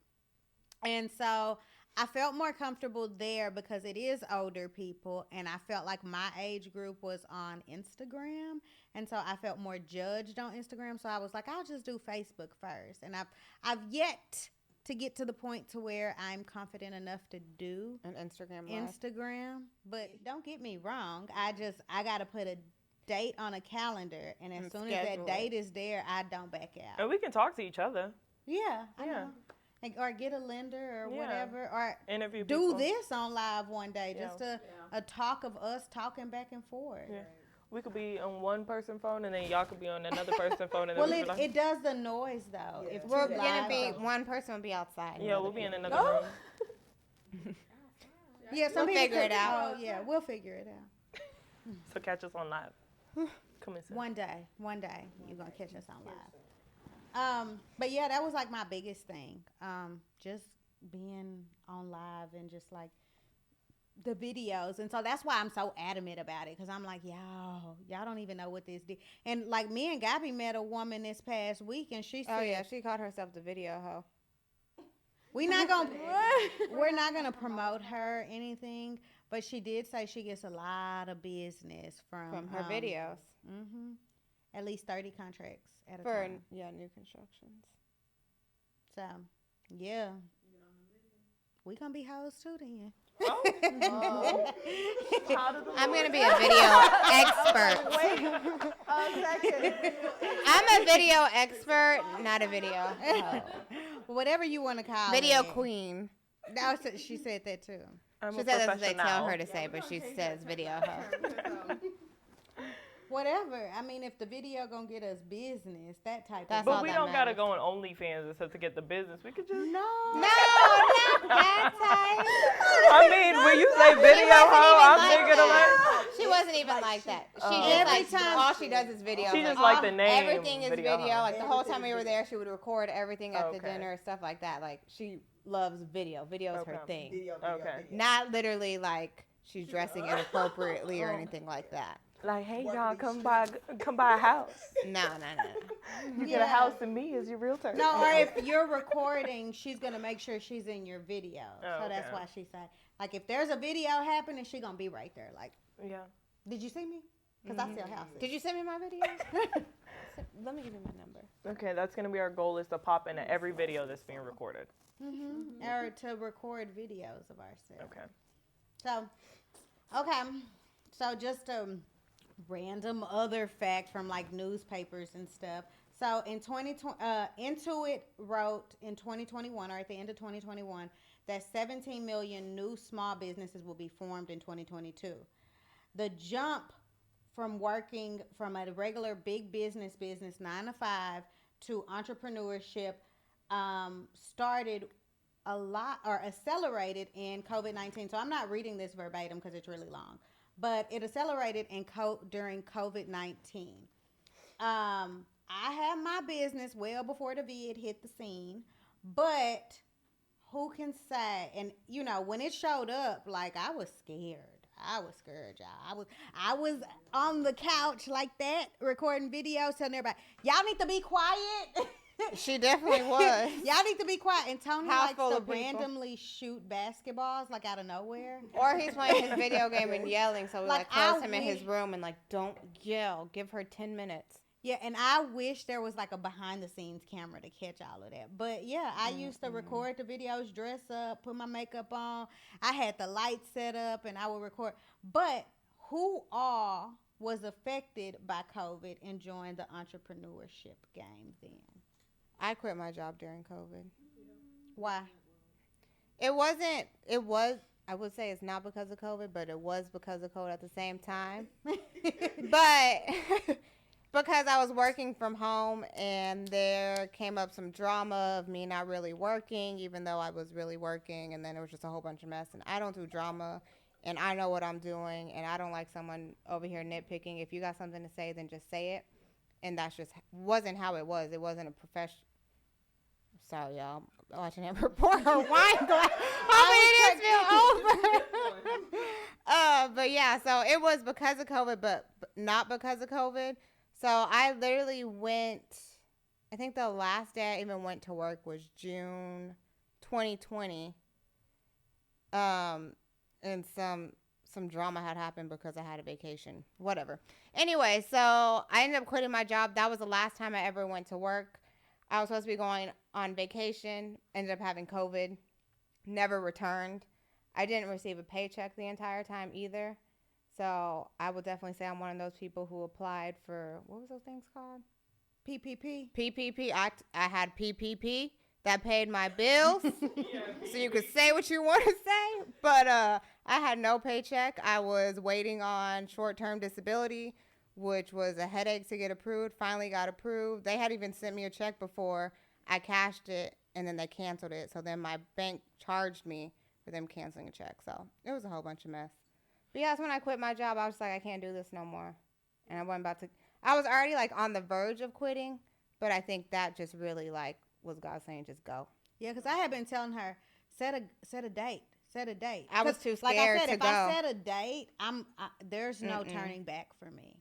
and so I felt more comfortable there because it is older people, and I felt like my age group was on Instagram, and so I felt more judged on Instagram. So I was like, I'll just do Facebook first, and I've yet to get to the point to where I'm confident enough to do An Instagram live. Instagram. But don't get me wrong, I gotta put a date on a calendar, and as soon as that date is there, I don't back out. And we can talk to each other. Yeah, I know. Or get a lender or whatever, or interview do people. This on live one day, just a talk of us talking back and forth. Yeah. We could be on one person's phone, and then y'all could be on another person's phone. And well, then it does the noise though. Yeah. If We're two gonna live be on- one person will be outside. Yeah, we'll be in another room. Yeah, some We'll people figure it could- out. Oh yeah, we'll figure it out. So catch us on live. Come and sit. One day you're gonna catch us on live. But yeah, that was like my biggest thing. Just being on live and just like the videos, and so that's why I'm so adamant about it, because I'm like, y'all don't even know what this did. And like me and Gabby met a woman this past week, and she said, Oh yeah, she called herself the video hoe. we're not gonna promote her or anything, but she did say she gets a lot of business from Her videos. Mm-hmm. At least 30 contracts at a For time. new constructions. So yeah, we gonna be hoes too then. I'm gonna be a video expert. I'm a video expert, not a video hoe. Whatever you want to call Video it. queen. That was, she said that too. I'm She a said that's what they tell professional. her to say, but she says video hoe. Whatever. I mean, if the video gonna get us business, that type That's of all But we that don't gotta matters. go on OnlyFans and stuff to get the business. We could just. No. No, not that type. I mean, when you say video hoe, I'm like thinking of that. like. She wasn't even like that. She just Every like time all she does is video. She just like the name. Everything is video. hoe. Like the whole time we were there, she would record everything at the Okay. dinner, stuff like that. Like she loves video. Video is her Okay. thing. Video, Okay. Not literally like she's dressing inappropriately or anything like that. Like, hey y'all, come buy a house. No. You get a house and me as your realtor. No, or if you're recording, she's gonna make sure she's in your video. Oh, So that's okay. why she said, like, if there's a video happening, she gonna be right there. Like, Yeah. did you see me? Because I sell houses. Did you send me my video? Let me give you my number. Okay, that's gonna be our goal, is to pop into every video that's being recorded. Or to record videos of ourselves. Okay. So just a random other fact from like newspapers and stuff. So in 2020, Intuit wrote in 2021, or at the end of 2021, that 17 million new small businesses will be formed in 2022. the jump from working from a regular big business 9 to 5 to entrepreneurship started a lot or accelerated in COVID-19. So I'm not reading this verbatim because it's really long, but it accelerated during COVID-19. I had my business well before the vid hit the scene, but who can say? And you know, when it showed up, like I was scared. Y'all. I was on the couch like that, recording videos, telling everybody, "Y'all need to be quiet." She definitely was. Y'all need to be quiet. And Tony House likes full to of people. randomly shoot basketballs like out of nowhere. Or he's playing his video game and yelling, so we Like, close I him in his wish- room and don't yell. Give her 10 minutes. Yeah, and I wish there was like a behind the scenes camera to catch all of that. But yeah, I used to record the videos, dress up, put my makeup on. I had the lights set up and I would record. But who all was affected by COVID and joined the entrepreneurship game then? I quit my job during COVID. Why? I would say it's not because of COVID, but it was because of COVID at the same time. But because I was working from home and there came up some drama of me not really working, even though I was really working, and then it was just a whole bunch of mess. And I don't do drama, and I know what I'm doing, and I don't like someone over here nitpicking. If you got something to say, then just say it. And that's just wasn't how it was. It wasn't a professional. Sorry, y'all. I'm watching Amber pour her wine glass. Hopefully it didn't spill over. But yeah, so it was because of COVID, but not because of COVID. So I literally went, I think the last day I even went to work was June 2020. And some drama had happened because I had a vacation. Whatever. Anyway, so I ended up quitting my job. That was the last time I ever went to work. I was supposed to be going on vacation, ended up having COVID, never returned. I didn't receive a paycheck the entire time either. So I would definitely say I'm one of those people who applied for, what was those things called? PPP. PPP. I had PPP that paid my bills. So you could say what you want to say. But I had no paycheck. I was waiting on short-term disability, which was a headache to get approved. Finally got approved. They had even sent me a check before I cashed it, and then they canceled it. So then my bank charged me for them canceling a check. So it was a whole bunch of mess. But yeah, that's when I quit my job. I was like, I can't do this no more. And I wasn't about to. I was already on the verge of quitting, but I think that just really was God saying, just go. Yeah, because I had been telling her, set a date. I was too scared like I said, to if go. I set a date, there's no turning back for me.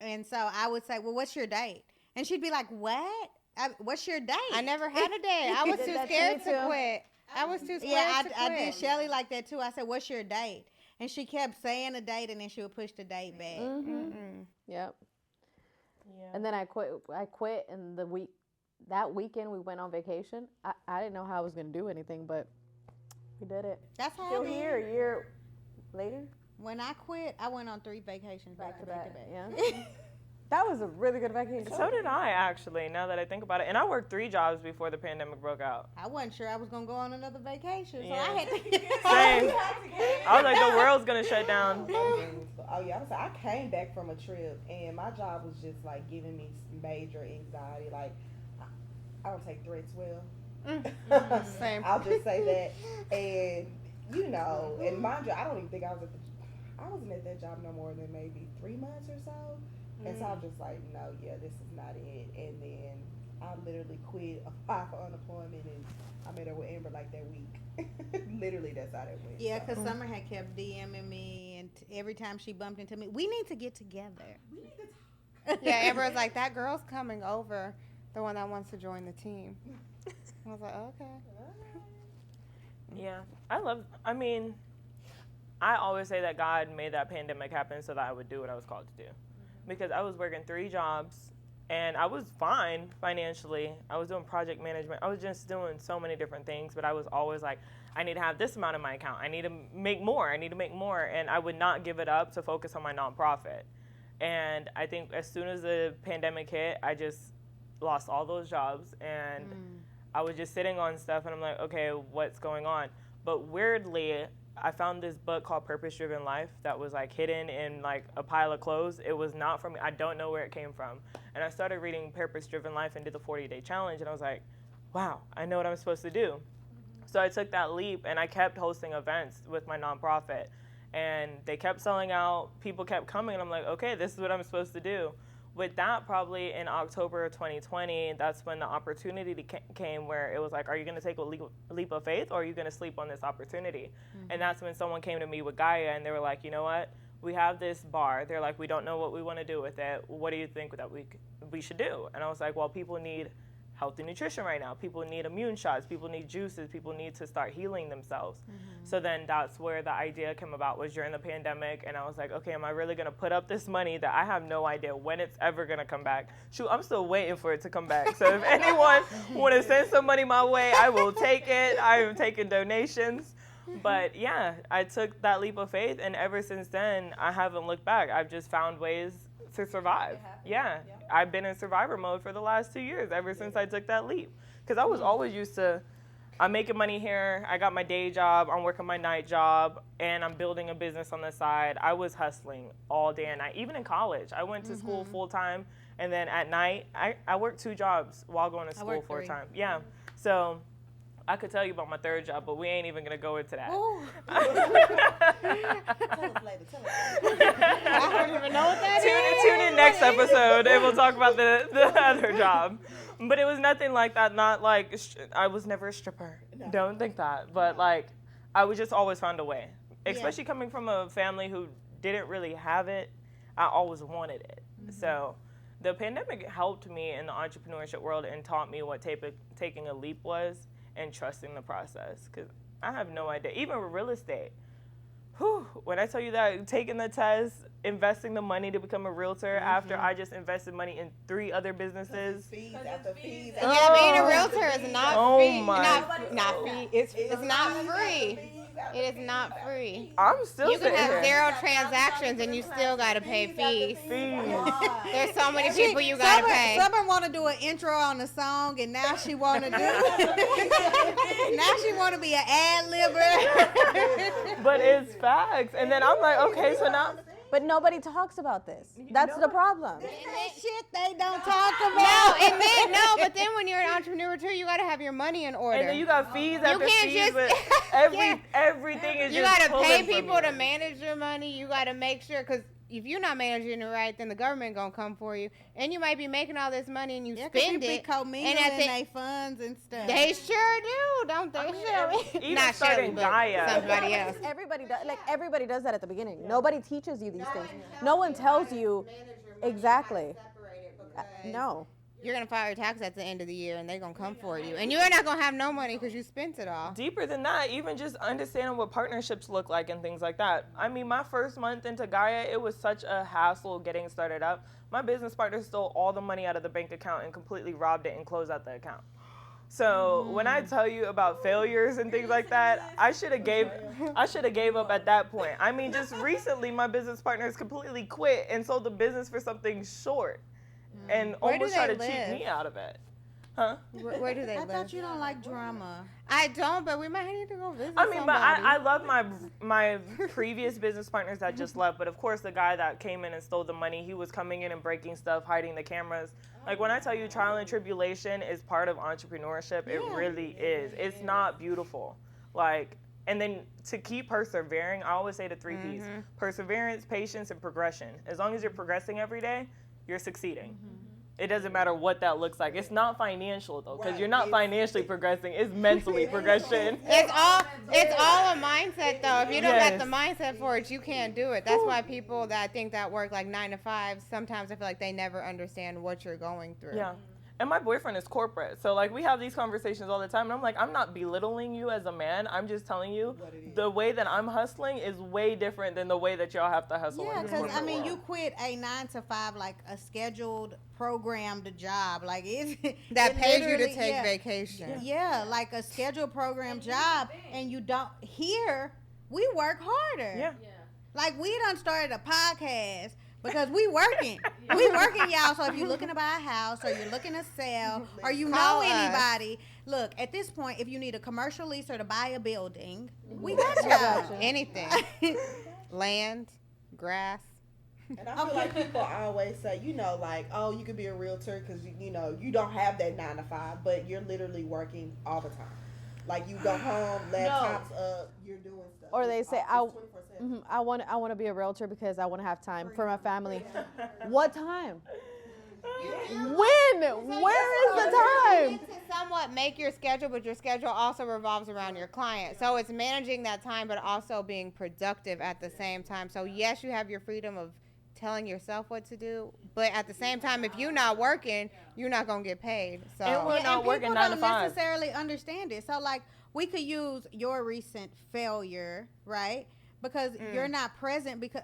Yeah. And so I would say, well, what's your date? And she'd be like, what? What's your date? I never had a date. I was too scared to quit. I was too scared to quit. I did Shelly like that too. I said, what's your date? And she kept saying a date, and then she would push the date back. Yep. Yeah. And then I quit, and that weekend we went on vacation. I didn't know how I was gonna do anything, but we did it. That's how Still I did. here a year later. When I quit, I went on 3 vacations back to back. Yeah. That was a really good vacation. So did I, actually, now that I think about it. And I worked 3 jobs before the pandemic broke out. I wasn't sure I was gonna go on another vacation, so Yeah. I had to. Same. I was like, the world's going to shut down. Oh yeah, I came back from a trip and my job was just giving me major anxiety. I don't take threats well. Same. I'll just say that. And and mind you, I don't even think I wasn't at that job no more than maybe 3 months or so. And so I'm just like, no, yeah, this is not it. And then I literally quit, applied for unemployment, and I met her with Amber that week. Literally, that's how that went. Yeah, so. because Summer had kept DMing me, and every time she bumped into me, we need to get together. We need to talk. Yeah, Amber was like, that girl's coming over, the one that wants to join the team. I was like, okay. Yeah. I always say that God made that pandemic happen so that I would do what I was called to do. Because I was working 3 jobs, and I was fine financially. I was doing project management. I was just doing so many different things, but I was always like, I need to have this amount in my account. I need to make more. And I would not give it up to focus on my nonprofit. And I think as soon as the pandemic hit, I just lost all those jobs, and I was just sitting on stuff, and I'm like, okay, what's going on? But weirdly, I found this book called Purpose Driven Life that was like hidden in like a pile of clothes. It was not from me. I don't know where it came from. And I started reading Purpose Driven Life and did the 40-day challenge. And I was like, wow, I know what I'm supposed to do. So I took that leap and I kept hosting events with my nonprofit. And they kept selling out. People kept coming. And I'm like, okay, this is what I'm supposed to do. With that, probably in October of 2020, that's when the opportunity came where it was like, are you going to take a leap of faith or are you going to sleep on this opportunity? Mm-hmm. And that's when someone came to me with Gaia and they were like, you know what? We have this bar. They're like, we don't know what we want to do with it. What do you think that we should do? And I was like, well, people need healthy nutrition right now. People need immune shots. People need juices. People need to start healing themselves. Mm-hmm. So then that's where the idea came about, was during the pandemic. And I was like, okay, am I really going to put up this money that I have no idea when it's ever going to come back? Shoot, I'm still waiting for it to come back. So if anyone want to send some money my way, I will take it. I am taking donations. But yeah, I took that leap of faith. And ever since then, I haven't looked back. I've just found ways to survive. Yeah. I've been in survivor mode for the last 2 years, ever since I took that leap. Because I was always used to, I'm making money here, I got my day job, I'm working my night job, and I'm building a business on the side. I was hustling all day and night. Even in college, I went to school full time, and then at night, I worked 2 jobs while going to school full time. Yeah. So I could tell you about my 3rd job, but we ain't even going to go into that. Tell us later. I don't even know what that is. Tune in next episode, and we'll talk about the other job. But it was nothing like that. Not like, I was never a stripper. No. Don't think that. But like, I would just always find a way. Especially coming from a family who didn't really have it, I always wanted it. Mm-hmm. So the pandemic helped me in the entrepreneurship world and taught me what taking a leap was and trusting the process. Because I have no idea. Even with real estate. When I tell you that, taking the test, investing the money to become a realtor after I just invested money in 3 other businesses. Fees after fees. Yeah, being a realtor is not free. Not free. It's not free. It is not free. I'm still You can have here. 0 transactions and you still got to pay fees. There's so many people you got to pay. Summer want to do an intro on the song, and now she want to do it. Now she want to be an ad-libber. But it's facts. And then I'm like, okay, so now. But nobody talks about this. That's the problem. Shit they don't talk about. But then when you're an entrepreneur too, you got to have your money in order. And then you got fees after can't fees. just- But everything is You just got to pulling pay from people you. to manage your money. You got to make sure, because if you're not managing it right, then the government going to come for you. And you might be making all this money and you spend it. And at their funds and stuff. They sure do, don't they, Shelly? Even Not starting Shelly, but Gaia. somebody else. Everybody does that at the beginning. Nobody teaches you these things. No one tells you exactly. No. You're going to file your taxes at the end of the year, and they're going to come for you. And you're not going to have no money because you spent it all. Deeper than that, even just understanding what partnerships look like and things like that. I mean, my first month into Gaia, it was such a hassle getting started up. My business partner stole all the money out of the bank account and completely robbed it and closed out the account. So when I tell you about failures and things like that, I should have gave up at that point. I mean, just recently, my business partners completely quit and sold the business for something short. And almost try to cheat me out of it. Huh? Where do they live? I thought you don't like drama. I don't, but we might need to go visit I mean, somebody. but I love my previous business partners that just left. But of course, the guy that came in and stole the money, he was coming in and breaking stuff, hiding the cameras. Like when I tell you trial and tribulation is part of entrepreneurship, it really is. It's not beautiful. Like, and then to keep persevering, I always say the 3 P's: perseverance, patience, and progression. As long as you're progressing every day, you're succeeding. It doesn't matter what that looks like. It's not financial though, because you're not financially progressing. It's mentally progression. It's all a mindset though. If you don't got the mindset for it, you can't do it. That's why people that think that work like 9 to 5, sometimes I feel like they never understand what you're going through. Yeah. And my boyfriend is corporate. So, like, we have these conversations all the time. And I'm like, I'm not belittling you as a man. I'm just telling you the way that I'm hustling is way different than the way that y'all have to hustle. Yeah, because, I mean, you quit a 9 to 5, like a scheduled, programmed job. Like, that pays you to take vacation. Yeah, like a scheduled, programmed job. And you don't, here, we work harder. Yeah. Like, we done started a podcast. Because we working. We working, y'all. So if you're looking to buy a house or you're looking to sell or you know anybody Look, at this point, if you need a commercial lease or to buy a building, we got y'all. Anything. Land, grass. And I feel like people always say, you know, like, oh, you could be a realtor because, you know, you don't have that 9 to 5, but you're literally working all the time. Like, you go home, laptops up, you're doing stuff. Or they It's say, all- it's 24/7. I want to be a realtor because I want to have time for my family. What time? When? Where is the time? You need to somewhat make your schedule, but your schedule also revolves around your client. So it's managing that time, but also being productive at the same time. So yes, you have your freedom of telling yourself what to do, but at the same time, if you're not working, you're not gonna get paid. So And we're not working people 9 to don't 5. necessarily understand it. So, like, we could use your recent failure, right? Because you're not present because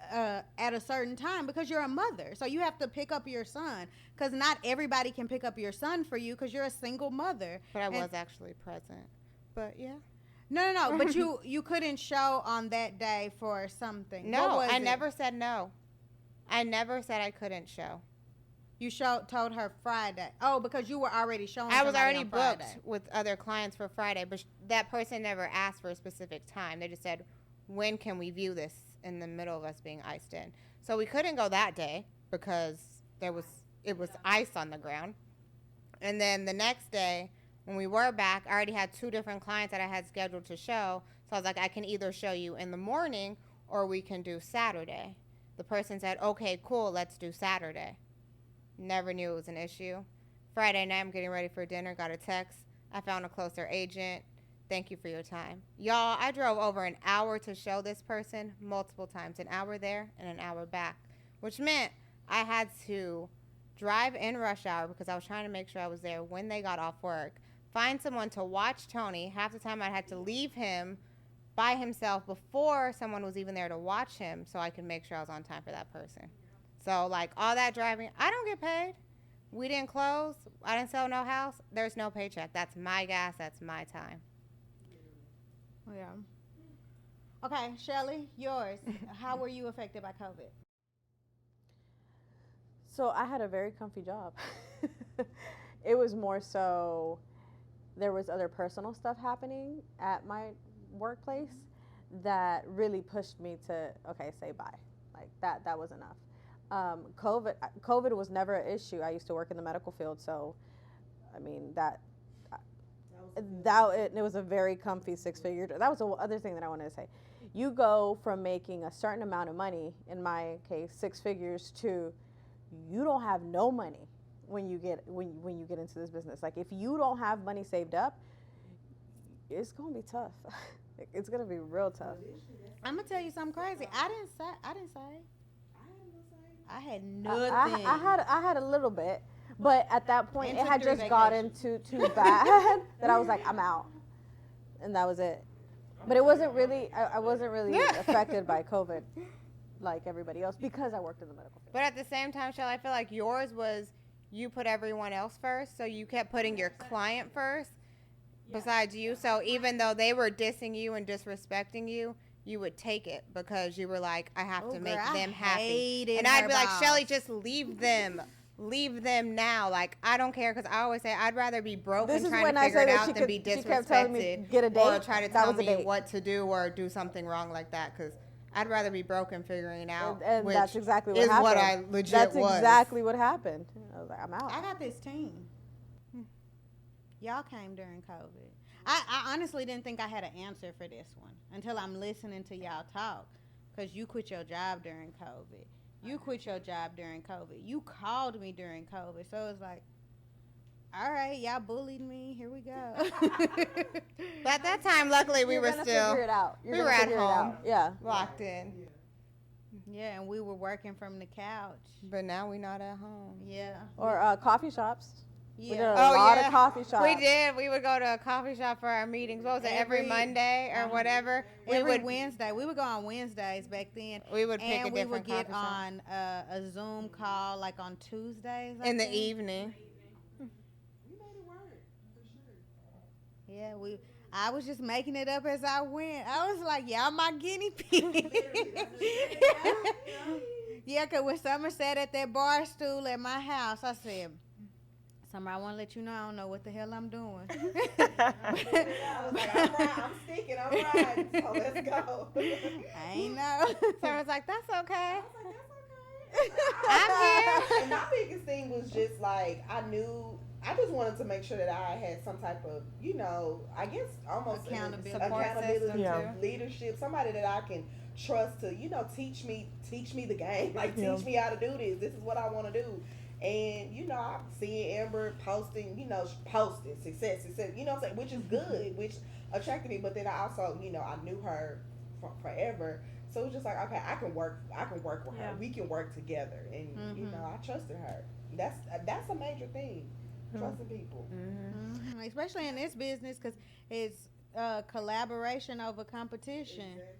at a certain time because you're a mother. So you have to pick up your son because not everybody can pick up your son for you because you're a single mother. But I And- was actually present. But yeah. No. But you couldn't show on that day for something. What No, was I it? never said no. I never said I couldn't show. You told her Friday. Oh, because you were already showing. I was somebody already on booked Friday. with other clients for Friday, but that person never asked for a specific time. They just said, when can we view this in the middle of us being iced in? So we couldn't go that day because it was ice on the ground. And then the next day, when we were back, I already had 2 different clients that I had scheduled to show. So I was like, I can either show you in the morning or we can do Saturday. The person said, okay, cool, let's do Saturday. Never knew it was an issue. Friday night, I'm getting ready for dinner, got a text. I found a closer agent. Thank you for your time. Y'all, I drove over an hour to show this person multiple times. An hour there and an hour back, which meant I had to drive in rush hour because I was trying to make sure I was there when they got off work, find someone to watch Tony. Half the time I had to leave him by himself before someone was even there to watch him so I could make sure I was on time for that person. So, like, all that driving, I don't get paid. We didn't close. I didn't sell no house. There's no paycheck. That's my gas. That's my time. Yeah. Okay, Shelly, yours. How were you affected by COVID? So I had a very comfy job. It was more so there was other personal stuff happening at my workplace that really pushed me to say bye. Like that was enough. COVID was never an issue. I used to work in the medical field, so I mean it was a very comfy 6-figure. That was the other thing that I wanted to say. You go from making a certain amount of money, in my case 6 figures, to you don't have no money when you get into this business. Like, if you don't have money saved up, it's gonna be tough. It's gonna be real tough. I'm gonna tell you something crazy. I didn't say. I had nothing. I had a little bit, but at that point And it took had 3 just gotten too bad that I was like, I'm out, and that was it. But it wasn't really. I wasn't really affected by COVID like everybody else because I worked in the medical field. But at the same time, Shell, I feel like yours was you put everyone else first, so you kept putting your client first besides you. So even though they were dissing you and disrespecting you, you would take it because you were like, I have to make them happy. And I'd be like, Shelly, just leave them. Leave them now. Like, I don't care, because I always say I'd rather be broke and trying to figure it out than be disrespected, she kept telling me, get a date, or try to tell me what to do or do something wrong like that, because I'd rather be broke and figuring it out, and which that's exactly what is happened. what I legit That's was. exactly what happened. I was like, I'm out. I got this team. Y'all came during COVID. I honestly didn't think I had an answer for this one until I'm listening to y'all talk, because you quit your job during COVID. You quit your job during COVID. You called me during COVID. So it's like, all right, y'all bullied me. Here we go. But at that time, luckily, we You're were gonna still figure it out. You're we gonna were at figure it home. out. Yeah. locked in. Yeah, and we were working from the couch. But now we're not at home. Yeah. Or coffee shops. We did a Yeah. lot of coffee shops. We did. We would go to a coffee shop for our meetings. What was it? Every Monday or whatever. Every Wednesday. We would go on Wednesdays back then. We would pick and a we different would get coffee shop. on a Zoom call like on Tuesdays. I In the think. evening. Yeah, I was just making it up as I went. I was like, y'all my guinea pig. Yeah, because when Summer sat at that bar stool at my house, I said, Summer, I want to let you know I don't know what the hell I'm doing. I was like, I'm sticking, I'm riding, so let's go. I ain't know. Summer's like, that's okay. I was like, that's okay. I'm here. And my biggest thing was just like, I just wanted to make sure that I had some type of, I guess almost Accountability. Support system, Yeah. too. leadership, somebody that I can trust to, teach me the game, like Yeah. teach me how to do this. This is what I want to do. And I'm seeing Amber posting, posting success, what I'm saying, which is good, which attracted me. But then I also, I knew her forever, so it was just like, okay, I can work with her. We can work together, and I trusted her. That's a major thing, trusting people. Mhm. Especially in this business, because it's collaboration over competition. Exactly.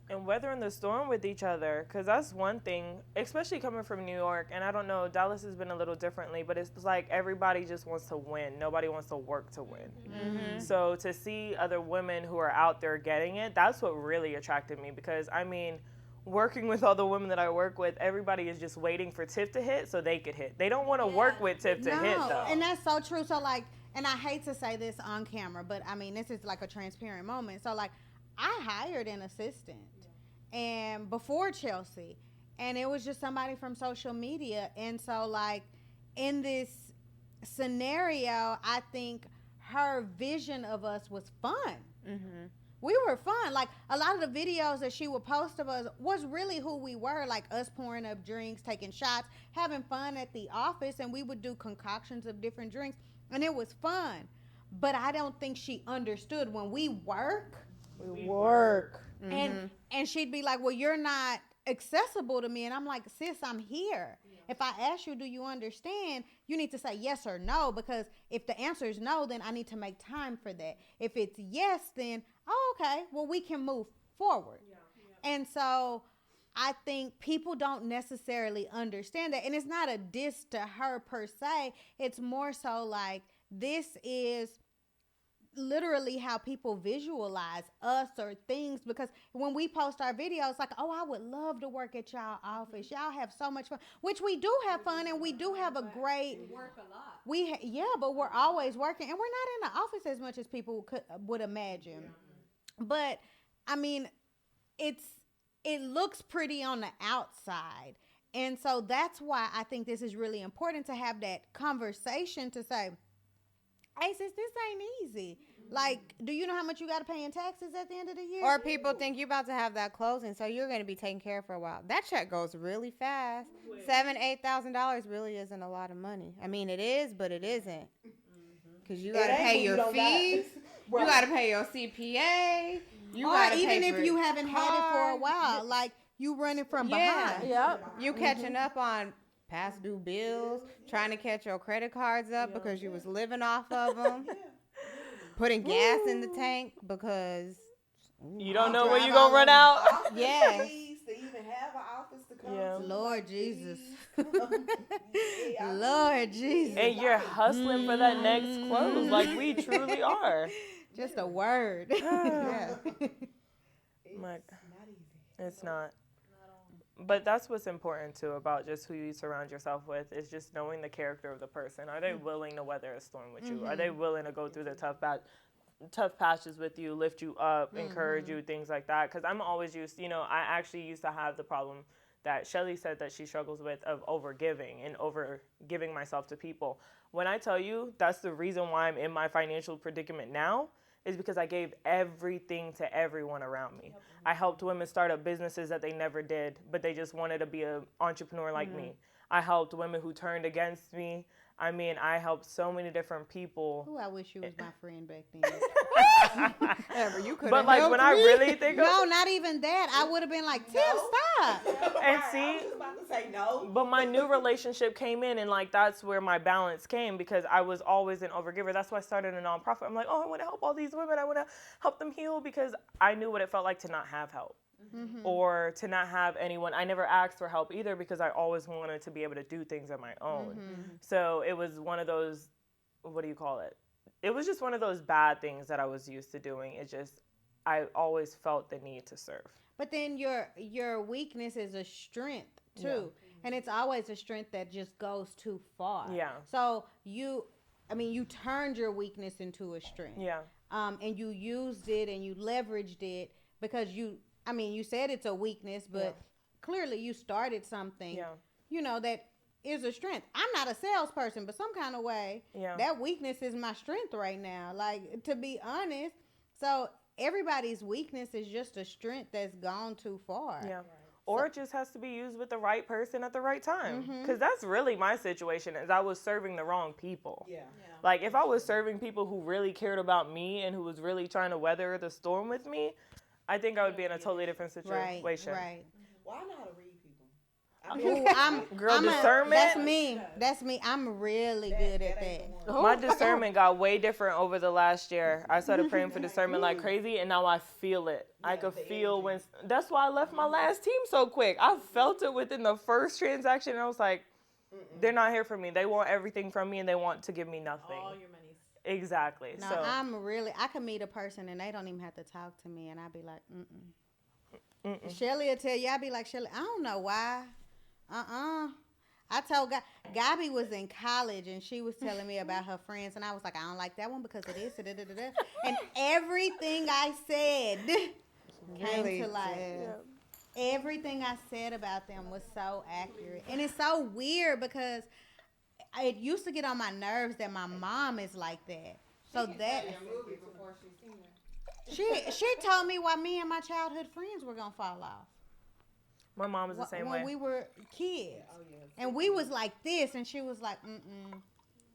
And weathering the storm with each other, because that's one thing, especially coming from New York. And I don't know, Dallas has been a little differently, but it's like everybody just wants to win. Nobody wants to work to win. Mm-hmm. So to see other women who are out there getting it, that's what really attracted me. Because I mean, working with all the women that I work with, everybody is just waiting for Tiff to hit so they could hit. They don't want to work with Tiff to hit, though. And that's so true. So like, and I hate to say this on camera, but I mean, this is like a transparent moment. So like, I hired an assistant, and before Chelsea, and it was just somebody from social media. And so like, in this scenario, I think her vision of us was fun. Mm-hmm. We were fun. Like, a lot of the videos that she would post of us was really who we were, like us pouring up drinks, taking shots, having fun at the office, and we would do concoctions of different drinks, and it was fun. But I don't think she understood when we work. We work. And she'd be like, well, you're not accessible to me. And I'm like, sis, I'm here. If I ask you, do you understand? You need to say yes or no, because if the answer is no, then I need to make time for that. If it's yes, then, oh, okay, well, we can move forward. And so I think people don't necessarily understand that. And it's not a diss to her per se. It's more so like, this is literally how people visualize us or things, because when we post our videos, like, oh, I would love to work at y'all office, y'all have so much fun, which we do have fun, and we do have a great Work a lot. but we're always working, and we're not in the office as much as people would imagine. But I mean, it looks pretty on the outside, and so that's why I think this is really important, to have that conversation, to say, hey, sis, this ain't easy. Like, do you know how much you got to pay in taxes at the end of the year? Or people think you're about to have that closing, so you're going to be taken care of for a while. That check goes really fast. $7,000-8,000 really isn't a lot of money. I mean, it is, but it isn't. Because you got to pay your fees. You got to pay your CPA. You or even pay if for you haven't had it for a cars. while, like you running from Yeah. behind. Yep. You catching up on past due bills, trying to catch your credit cards up because you was living off of them, putting gas in the tank because You don't know where you're going to run out. Yes. To even have an office to come Yeah. to. Lord Jesus. Yeah, Lord Jesus. And you're hustling for that next close, like we truly are. Just a word. Yeah. It's My- not easy. It's not. But that's what's important too about just who you surround yourself with, is just knowing the character of the person. Are they willing to weather a storm with you? Are they willing to go through the tough patches with you, lift you up, encourage you, things like that? Because I'm always used, I actually used to have the problem that Shelly said that she struggles with, of overgiving and overgiving myself to people. When I tell you that's the reason why I'm in my financial predicament now, is because I gave everything to everyone around me. I helped women start up businesses that they never did, but they just wanted to be an entrepreneur like me. I helped women who turned against me. I mean, I helped so many different people. Ooh, I wish you was my friend back then. Amber, you could But like when I really think No, of, not even that. I would have been like, Tim, stop. and I see, was just about to say no. but my new relationship came in, and like that's where my balance came, because I was always an overgiver. That's why I started a nonprofit. I'm like, oh, I want to help all these women. I want to help them heal, because I knew what it felt like to not have help. Or to not have anyone. I never asked for help either, because I always wanted to be able to do things on my own. So it was one of those, what do you call it? It was just one of those bad things that I was used to doing. It just, I always felt the need to serve. But then your weakness is a strength too. And it's always a strength that just goes too far. Yeah. So you turned your weakness into a strength. Yeah. And you used it and you leveraged it because you said it's a weakness, but clearly you started something, that is a strength. I'm not a salesperson, but some kind of way, that weakness is my strength right now. Like, to be honest. So everybody's weakness is just a strength that's gone too far. Yeah. Or it just has to be used with the right person at the right time. Because that's really my situation, is I was serving the wrong people. Yeah. Like, if I was serving people who really cared about me and who was really trying to weather the storm with me, I think I would be in a totally different situation. Right. Well, I know how to read people. Discernment. That's me. I'm really good at that. My discernment got way different over the last year. I started praying for discernment like crazy, and now I feel it. I could feel when. That's why I left my last team so quick. I felt it within the first transaction, and I was like, they're not here for me. They want everything from me, and they want to give me nothing. All your money's. Exactly. No, So I can meet a person and they don't even have to talk to me, and I'd be like, Shelly will tell you, I'd be like, Shelly, I don't know why. I told Gabby was in college and she was telling me about her friends, and I was like, I don't like that one because of this. And everything I said came to life. Everything I said about them was so accurate. And it's so weird because it used to get on my nerves that my mom is like that. So that she told me why me and my childhood friends were gonna fall off. my mom is the same when way. we were kids. And we was like this, and she was like,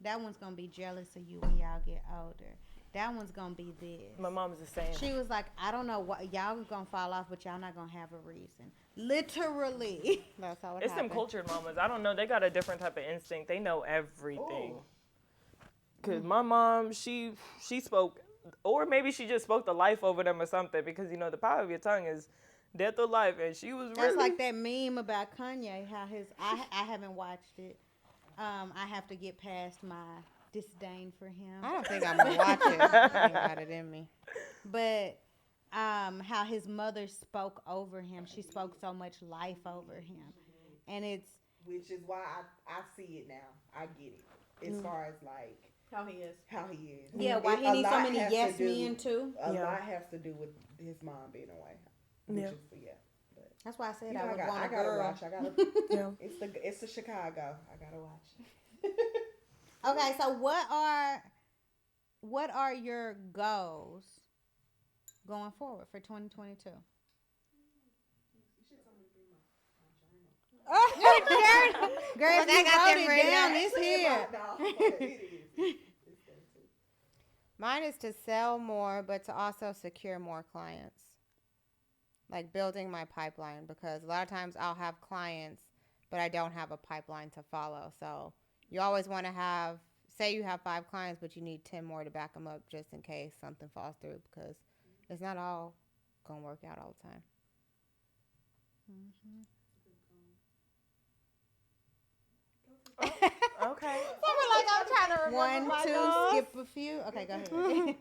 that one's gonna be jealous of you when y'all get older. That one's gonna be this. My mom is the same. She was like, I don't know what y'all was gonna fall off, but y'all not gonna have a reason. Literally. That's how it It's them happened. cultured mamas. I don't know. They got a different type of instinct. They know everything. Cause my mom, she spoke, or maybe she just spoke the life over them or something. Because the power of your tongue is death or life, and she was That's really like that meme about Kanye. How I haven't watched it. I have to get past my disdain for him. I don't think I'm gonna watch it. I ain't got it in me. But how his mother spoke over him. She spoke so much life over him. And it's... Which is why I see it now. I get it. As far as like... How he is. Yeah, why he needs so many yes men too. A lot has to do with his mom being away. Which is, but That's why I said you know, I would I want a gotta girl. watch. I gotta. yeah. It's the Chicago. I gotta watch. Okay, so what are your goals going forward for 2022? Girl, I got them written down. down. It's here. Mine is to sell more, but to also secure more clients. Like building my pipeline, because a lot of times I'll have clients, but I don't have a pipeline to follow. So you always want to have, say you have 5 clients, but you need 10 more to back them up just in case something falls through, because it's not all going to work out all the time. Okay. Like I'm trying to remember 1, my 2, goals. skip a few. Okay, go ahead.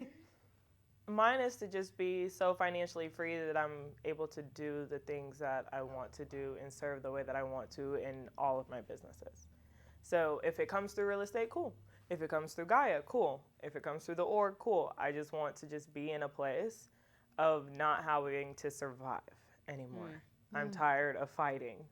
Mine is to just be so financially free that I'm able to do the things that I want to do and serve the way that I want to in all of my businesses. So if it comes through real estate, cool. If it comes through Gaia, cool. If it comes through the org, cool. I just want to just be in a place of not having to survive anymore. I'm tired of fighting.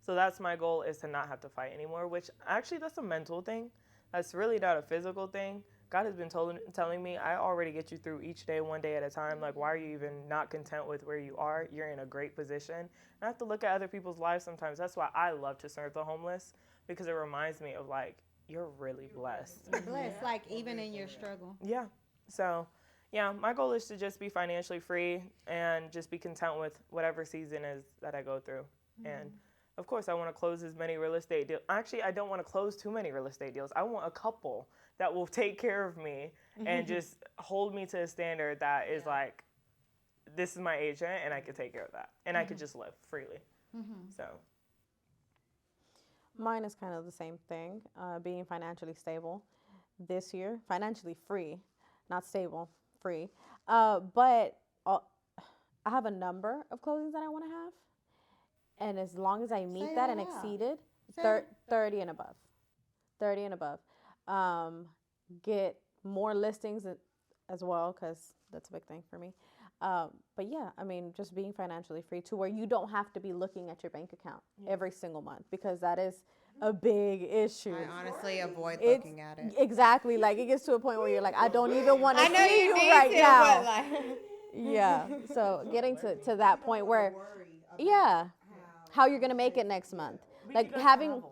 So that's my goal, is to not have to fight anymore, which actually that's a mental thing. That's really not a physical thing. God has been telling me, I already get you through each day, one day at a time. Like, why are you even not content with where you are? You're in a great position. And I have to look at other people's lives sometimes. That's why I love to serve the homeless, because it reminds me of, like, you're really blessed. You're blessed, like even in your struggle. Yeah. So, yeah, my goal is to just be financially free and just be content with whatever season is that I go through. And of course, I want to close as many real estate deals. Actually, I don't want to close too many real estate deals. I want a couple that will take care of me and just hold me to a standard that is like, this is my agent and I can take care of that. And I could just live freely. So. Mine is kind of the same thing, being financially stable this year, financially free, not stable, free. But I have a number of closings that I want to have. And as long as I meet Say that it and out loud. exceed it, Say it. 30 and above. 30 and above. Get more listings as well, because that's a big thing for me. But yeah, I mean, just being financially free to where you don't have to be looking at your bank account every single month, because that is a big issue. I honestly avoid It's- looking at it. Exactly. Like, it gets to a point where you're like, I don't even want to I know see you you need right to, now. but like, Yeah. So getting to that point where, yeah, how you're going to make it next month. Like having,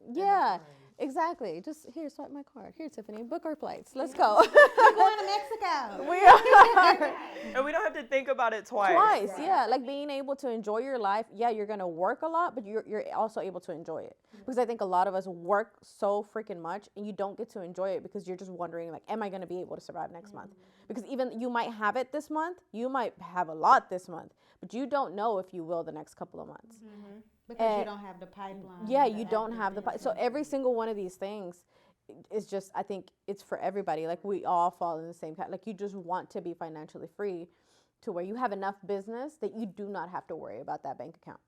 yeah, exactly. Just here, swipe my card. Here, Tiffany, book our flights. Let's go. We're going to Mexico. We are. And we don't have to think about it twice. Twice, yeah. Like being able to enjoy your life. Yeah, you're going to work a lot, but you're also able to enjoy it. Because I think a lot of us work so freaking much and you don't get to enjoy it because you're just wondering, like, am I going to be able to survive next month? Because even you might have it this month, you might have a lot this month, but you don't know if you will the next couple of months. Because you don't have the pipeline. Yeah, you don't have so every single one of these things is just, I think it's for everybody. Like, we all fall in the same kind. Like, you just want to be financially free to where you have enough business that you do not have to worry about that bank account.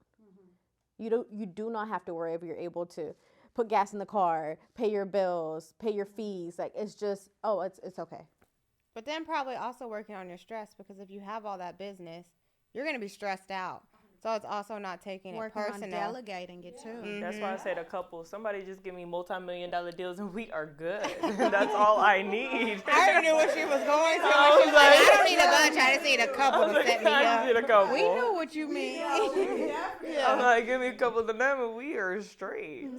You do not have to worry if you're able to put gas in the car, pay your bills, pay your fees. Like, it's just, it's okay. but then probably also working on your stress, because if you have all that business, you're gonna be stressed out. So it's also not taking it Working on personal. delegating it too. That's why I say to couples, somebody just give me multi-million-dollar deals and we are good. That's all I need. I already knew what she was going to. I When she was was like, like- I don't need a bunch. I just need a couple to set me I just need up. a couple. We know what you mean. I'm like, give me a couple of them and we are straight.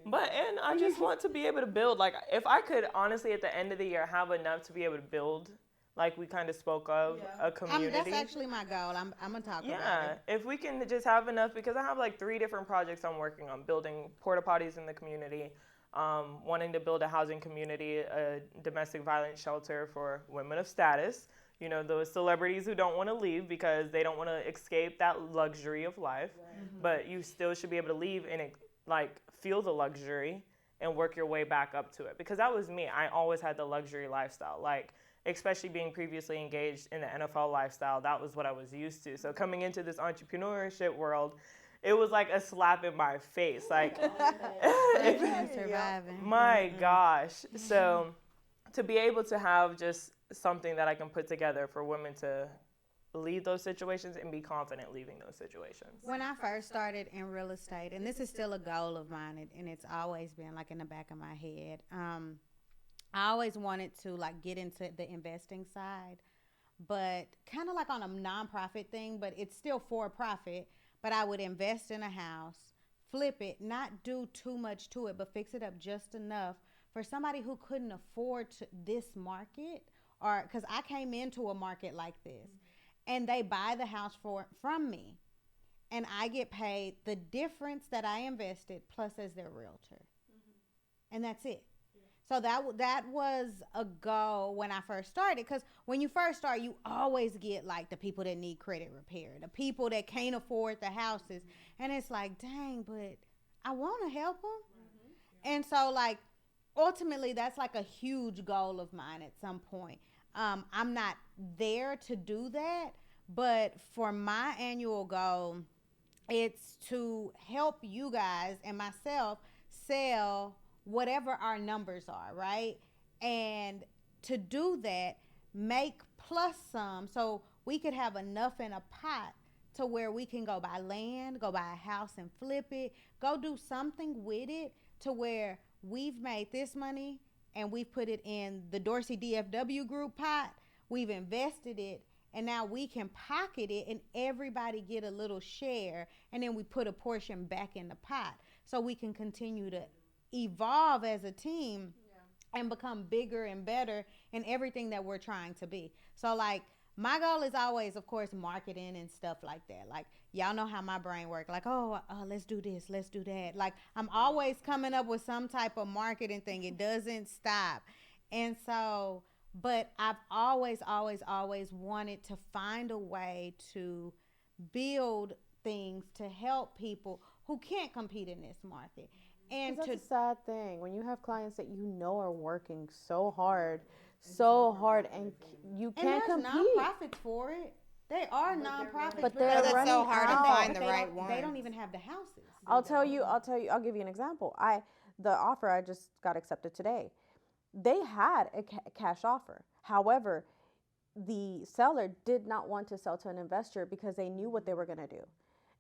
But, and I just want to be able to build. Like, if I could honestly at the end of the year have enough to be able to build, like we kind of spoke of, a community. That's actually my goal. I'm going to talk about Yeah, it. if we can just have enough, because I have like 3 different projects I'm working on: building porta potties in the community, wanting to build a housing community, a domestic violence shelter for women of status, you know, those celebrities who don't want to leave because they don't want to escape that luxury of life, but you still should be able to leave and like feel the luxury and work your way back up to it, because that was me. I always had the luxury lifestyle, like, especially being previously engaged in the NFL lifestyle, that was what I was used to. So coming into this entrepreneurship world, it was like a slap in my face. Like, Surviving. my gosh. So to be able to have just something that I can put together for women to leave those situations and be confident leaving those situations. When I first started in real estate, and this is still a goal of mine, and it's always been like in the back of my head, I always wanted to like get into the investing side, but kind of like on a nonprofit thing, but it's still for profit. But I would invest in a house, flip it, not do too much to it, but fix it up just enough for somebody who couldn't afford this market, or because I came into a market like this, and they buy the house from me, and I get paid the difference that I invested plus as their realtor, and that's it. So that was a goal when I first started, because when you first start, you always get like the people that need credit repair, the people that can't afford the houses, and it's like, dang, but I want to help them. And so like ultimately that's like a huge goal of mine at some point. I'm not there to do that, but for my annual goal, it's to help you guys and myself sell whatever our numbers are, right? And to do that, make plus some, so we could have enough in a pot to where we can go buy land, go buy a house and flip it, go do something with it to where we've made this money and we've put it in the Dorsey DFW group pot, we've invested it, and now we can pocket it and everybody get a little share, and then we put a portion back in the pot so we can continue to evolve as a team and become bigger and better in everything that we're trying to be. So like my goal is always, of course, marketing and stuff like that. Like, y'all know how my brain works. Like, let's do this, let's do that. Like, I'm always coming up with some type of marketing thing. It doesn't stop. And so, but I've always wanted to find a way to build things to help people who can't compete in this market. And that's a sad thing when you have clients that you know are working so hard, and you can't and there's compete. nonprofits for it. They are But they're nonprofits, But but they're it's running so hard to out. find but the they right don't, they don't ones. even have the houses. I'll tell you. I'll give you an example. The offer I just got accepted today. They had a cash offer. However, the seller did not want to sell to an investor because they knew what they were going to do,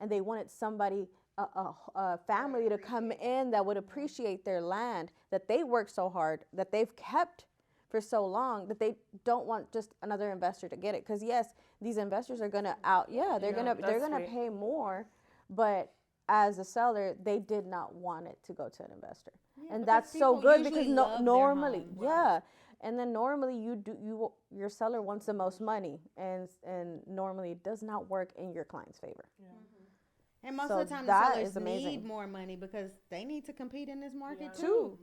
and they wanted somebody, a family, to come in that would appreciate their land that they worked so hard, that they've kept for so long, that they don't want just another investor to get it. Because yes, these investors are gonna they're gonna sweet. pay more, but as a seller, they did not want it to go to an investor, and because that's so people good usually because love their normally, home. yeah. And then normally your seller wants the most money, and normally it does not work in your client's favor. And most So of the time, the that sellers is amazing. need more money because they need to compete in this market Yeah. too.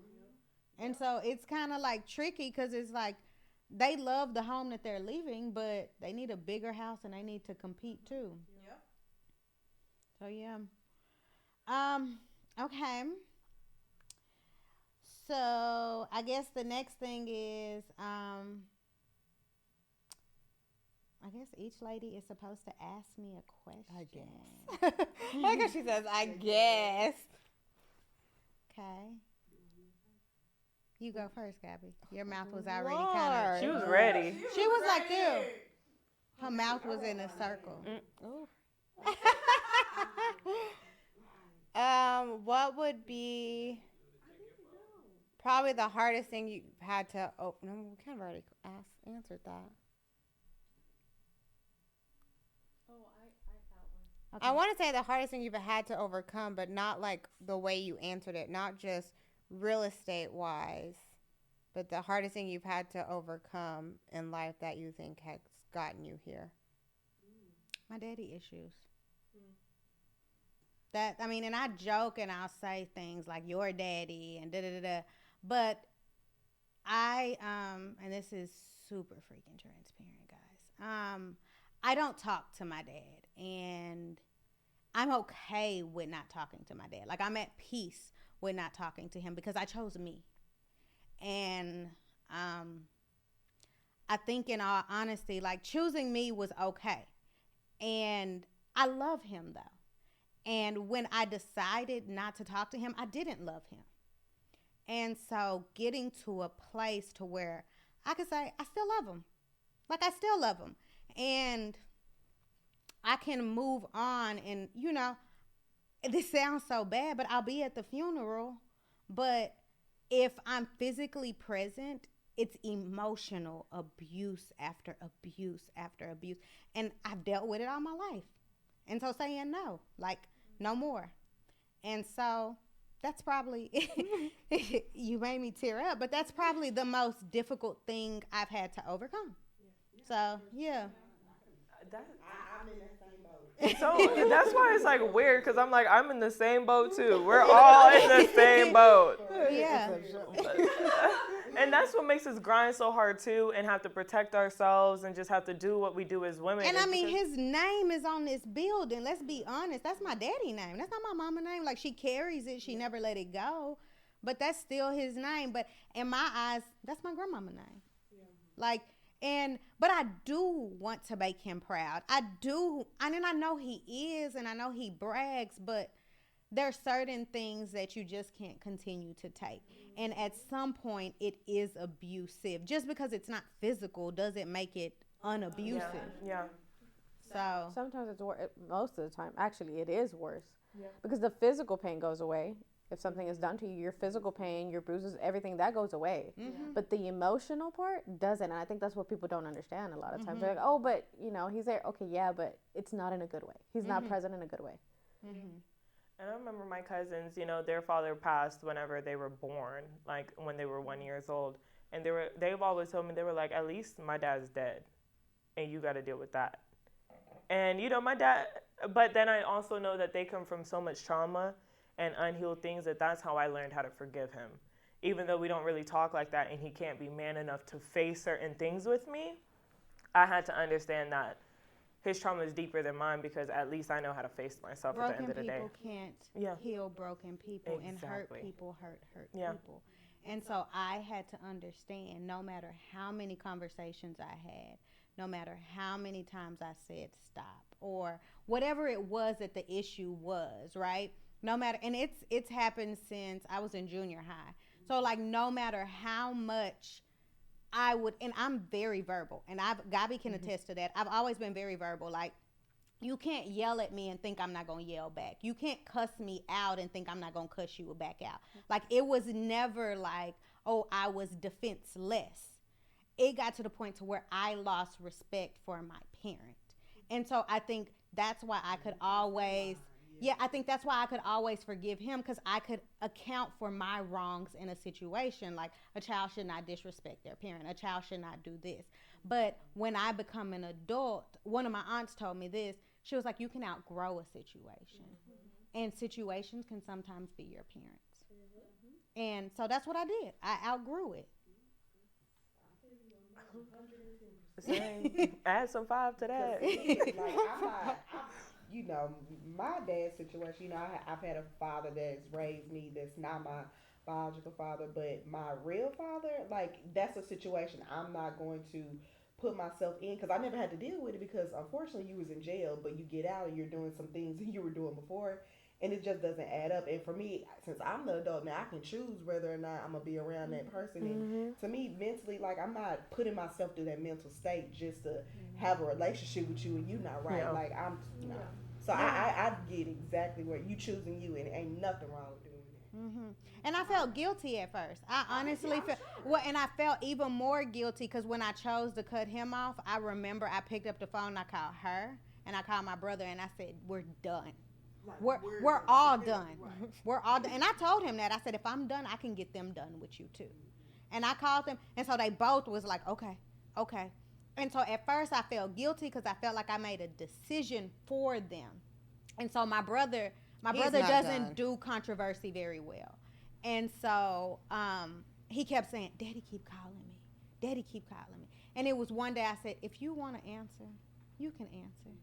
And so it's kind of like tricky because it's like they love the home that they're leaving, but they need a bigger house and they need to compete too. Yep. So yeah. Okay. So I guess the next thing is I guess each lady is supposed to ask me a question. I guess. I guess she says, I guess. Okay. You go first, Gabby. Your mouth was already kind of. She was ready. She was like this. Her mouth was in a circle. Ooh. What would be probably the hardest thing you had to open? No, we kind of already answered that. Okay. I want to say the hardest thing you've had to overcome, but not like the way you answered it, not just real estate wise, but the hardest thing you've had to overcome in life that you think has gotten you here. My daddy issues. That I mean, and I joke and I'll say things like your daddy and da da da da, but I and this is super freaking transparent, guys. I don't talk to my dad, and I'm okay with not talking to my dad. Like I'm at peace with not talking to him because I chose me, and I think in all honesty, like choosing me was okay, and I love him though. And when I decided not to talk to him, I didn't love him. And so getting to a place to where I could say, I still love him. Like I still love him. And I can move on and, this sounds so bad, but I'll be at the funeral. But if I'm physically present, it's emotional abuse after abuse after abuse. And I've dealt with it all my life. And so saying no, like no more. And so that's probably, you made me tear up, but that's probably the most difficult thing I've had to overcome. So, yeah. I'm in that same boat. So that's why it's like weird because I'm like, I'm in the same boat too. We're all in the same boat. Yeah. And that's what makes us grind so hard too and have to protect ourselves and just have to do what we do as women. And I mean, his name is on this building. Let's be honest. That's my daddy name. That's not my mama name. Like, she carries it. She never let it go. But that's still his name. But in my eyes, that's my grandmama name. Yeah. Like, but I do want to make him proud. I do. I mean, I know he is and I know he brags, but there are certain things that you just can't continue to take. And at some point, it is abusive. Just because it's not physical doesn't make it unabusive. Yeah. So Sometimes it's worse. Most of the time, actually, it is worse. Yeah. Because the physical pain goes away. If something is done to you, your physical pain, your bruises, everything, that goes away. Mm-hmm. But the emotional part doesn't. And I think that's what people don't understand a lot of times. They're like, oh, but, he's there. Okay, yeah, but it's not in a good way. He's not present in a good way. Mm-hmm. And I remember my cousins, their father passed whenever they were born, like when they were 1 year old. And they've always told me, they were like, at least my dad's dead and you got to deal with that. And, my dad, but then I also know that they come from so much trauma and unhealed things that's how I learned how to forgive him. Even though we don't really talk like that and he can't be man enough to face certain things with me, I had to understand that his trauma is deeper than mine because at least I know how to face myself at the end of the day. Broken people can't heal broken people, and hurt people hurt people. And so I had to understand, no matter how many conversations I had, no matter how many times I said stop or whatever it was that the issue was, right? No matter, and it's happened since I was in junior high. So like no matter how much I would, and I'm very verbal, and Gabi can attest to that. I've always been very verbal. Like, you can't yell at me and think I'm not gonna yell back. You can't cuss me out and think I'm not gonna cuss you back out. Like, it was never like, oh, I was defenseless. It got to the point to where I lost respect for my parent. And so I think that's why I could always, I think that's why I could always forgive him, because I could account for my wrongs in a situation. Like, a child should not disrespect their parent. A child should not do this. But when I become an adult, one of my aunts told me this. She was like, you can outgrow a situation. And situations can sometimes be your parents. And so that's what I did. I outgrew it. Same. Add some 5 to that. You know, my dad's situation, you know, I've had a father that's raised me that's not my biological father, but my real father, like, that's a situation I'm not going to put myself in, because I never had to deal with it, because unfortunately you was in jail, but you get out and you're doing some things you were doing before, and it just doesn't add up. And for me, since I'm the adult now, I can choose whether or not I'm gonna be around that person. And to me, mentally, like, I'm not putting myself through that mental state just to have a relationship with you and you not right. Like, I'm no. So I get exactly where you choosing you, and ain't nothing wrong with doing that. And I felt guilty at first. I honestly felt, well, and I felt even more guilty because when I chose to cut him off, I remember I picked up the phone and I called her and I called my brother and I said, we're done. We're all done. We're all done. And I told him that. I said, if I'm done, I can get them done with you too. And I called them, and so they both was like, okay. And so at first I felt guilty because I felt like I made a decision for them. And so my brother doesn't do controversy very well. And so he kept saying, Daddy keep calling me. Daddy keep calling me. And it was one day I said, if you want to answer, you can answer.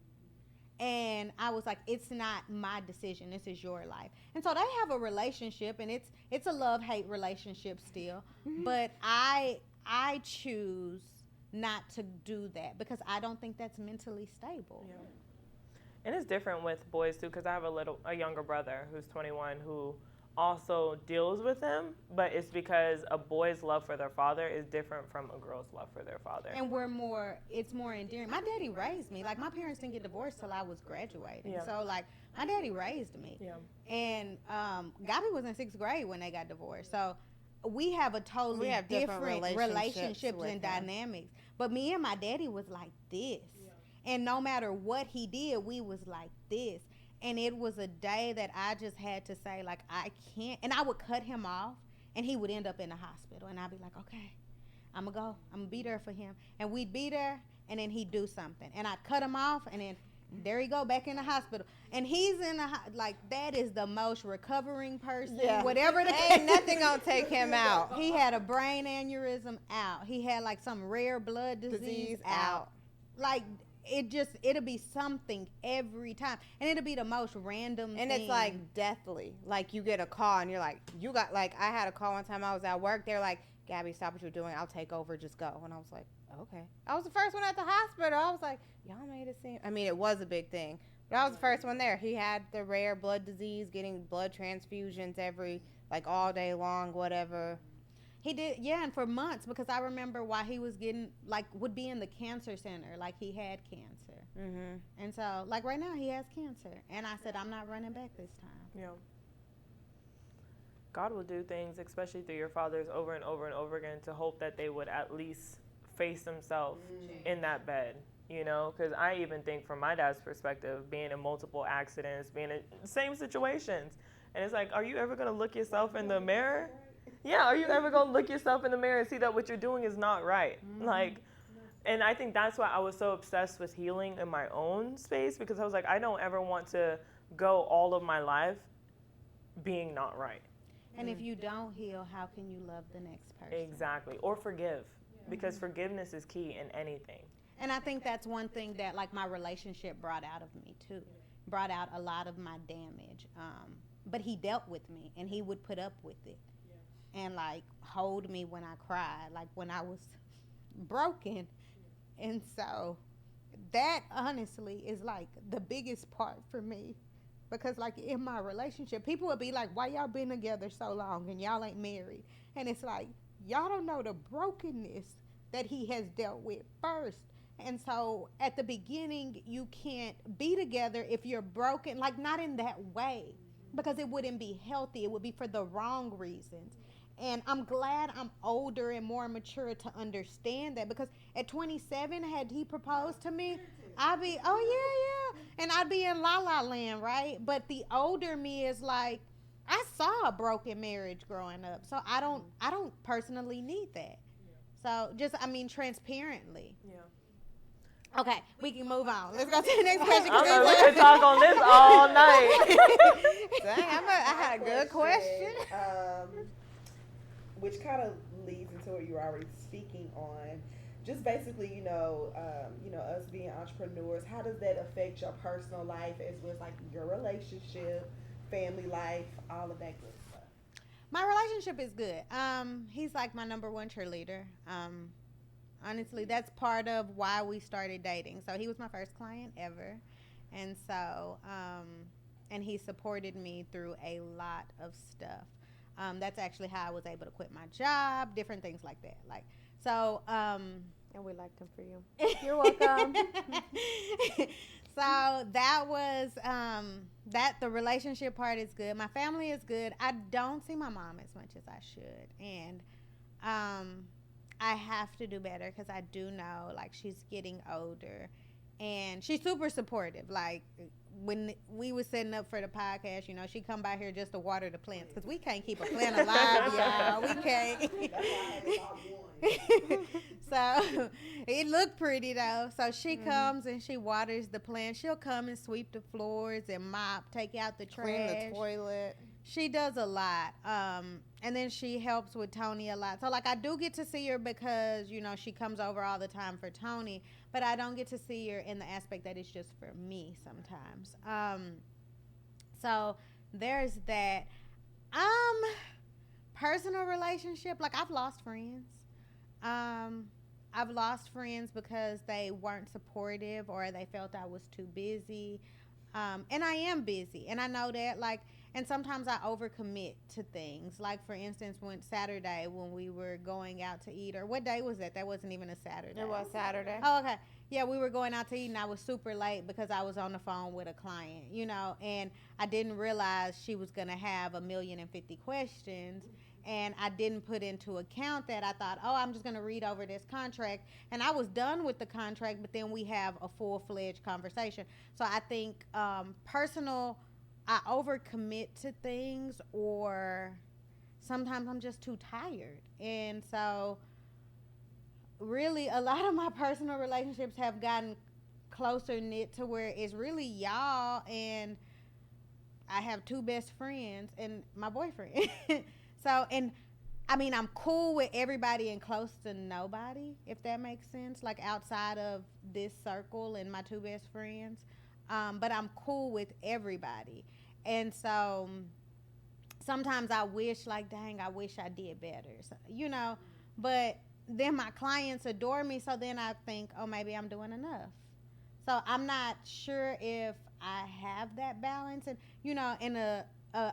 And I was like, it's not my decision. This is your life. And so they have a relationship, and it's a love-hate relationship still. But I choose not to do that because I don't think that's mentally stable. Yeah. And it's different with boys too, because I have a younger brother who's 21 who also deals with him, but it's because a boy's love for their father is different from a girl's love for their father. And it's more endearing. My daddy raised me. Like, my parents didn't get divorced till I was graduating. Yeah. So, like, my daddy raised me. Yeah. And Gabi was in 6th grade when they got divorced. So we have a totally different relationships and dynamics. But me and my daddy was like this. Yeah. And no matter what he did, we was like this. And it was a day that I just had to say, like, I can't. And I would cut him off, and he would end up in the hospital. And I'd be like, okay, I'm going to go. I'm going to be there for him. And we'd be there, and then he'd do something. And I'd cut him off, and then there he go, back in the hospital. And he's in the, like, that is the most recovering person. Yeah. Whatever the ain't nothing going to take him out. He had a brain aneurysm out. He had, like, some rare blood disease out. Like, it'll be something every time, and it'll be the most random and thing. It's like deathly. Like, you get a call and you're like, I had a call one time. I was at work. They're like, Gabby, stop what you're doing, I'll take over, just go. And I was like, okay. I was the first one at the hospital. I was like, y'all made it seem, I mean, it was a big thing, but I was the first one there. He had the rare blood disease, getting blood transfusions all day long, whatever. He did, yeah, and for months, because I remember why he was getting, like, would be in the cancer center, like he had cancer. Mm-hmm. And so, like, right now he has cancer. And I said, I'm not running back this time. Yeah. God will do things, especially through your fathers, over and over and over again to hope that they would at least face themselves in that bed, you know? Because I even think from my dad's perspective, being in multiple accidents, being in the same situations, and it's like, are you ever going to look yourself in the mirror? Yeah, are you ever going to look yourself in the mirror and see that what you're doing is not right? Mm-hmm. Like, and I think that's why I was so obsessed with healing in my own space, because I was like, I don't ever want to go all of my life being not right. And if you don't heal, how can you love the next person? Exactly. Or forgive, because forgiveness is key in anything. And I think that's one thing that, like, my relationship brought out of me, too. Brought out a lot of my damage. But he dealt with me, and he would put up with it. And, like, hold me when I cried, like when I was broken. And so that honestly is like the biggest part for me. Because like in my relationship, people would be like, why y'all been together so long and y'all ain't married? And it's like, y'all don't know the brokenness that he has dealt with first. And so at the beginning, you can't be together if you're broken, like not in that way, because it wouldn't be healthy. It would be for the wrong reasons. And I'm glad I'm older and more mature to understand that, because at 27, had he proposed to me, I'd be, oh yeah, yeah. And I'd be in la la land, right? But the older me is like, I saw a broken marriage growing up. So I don't personally need that. So just, I mean, transparently. Yeah. Okay, we can move on. Let's go to the next question. I'm like, we could talk on this all night. Dang, I had a good question. Which kind of leads into what you were already speaking on. Just basically, us being entrepreneurs, how does that affect your personal life as well as like your relationship, family life, all of that good stuff? My relationship is good. He's like my number one cheerleader. Honestly, that's part of why we started dating. So he was my first client ever. And so, and he supported me through a lot of stuff. That's actually how I was able to quit my job, different things like that. Like, so, And we liked him for you. You're welcome. So that was, that the relationship part is good. My family is good. I don't see my mom as much as I should. And, I have to do better because I do know, like, she's getting older and she's super supportive. Like, when we was setting up for the podcast, she come by here just to water the plants because we can't keep a plant alive, y'all. We can't. So it looked pretty though. So she comes and she waters the plants. She'll come and sweep the floors and mop, take out the trash, Clean the toilet. She does a lot. And then she helps with Tony a lot. So, like, I do get to see her because, she comes over all the time for Tony. But I don't get to see her in the aspect that it's just for me sometimes. So, there's that. Personal relationship. Like, I've lost friends. I've lost friends because they weren't supportive or they felt I was too busy. And I am busy. And I know that, like, and sometimes I overcommit to things. Like, for instance, Saturday when we were going out to eat, or what day was that? That wasn't even a Saturday. It was Saturday. Oh, okay. Yeah, we were going out to eat, and I was super late because I was on the phone with a client, and I didn't realize she was going to have 1,050,000 questions, and I didn't put into account that. I thought, I'm just going to read over this contract, and I was done with the contract, but then we have a full-fledged conversation. So I think I overcommit to things, or sometimes I'm just too tired. And so really a lot of my personal relationships have gotten closer knit to where it's really y'all, and I have two best friends and my boyfriend. So, and I mean, I'm cool with everybody and close to nobody, if that makes sense, like outside of this circle and my two best friends. But I'm cool with everybody. And so sometimes I wish, like, dang, I wish I did better, but then my clients adore me. So then I think, maybe I'm doing enough. So I'm not sure if I have that balance. And, in a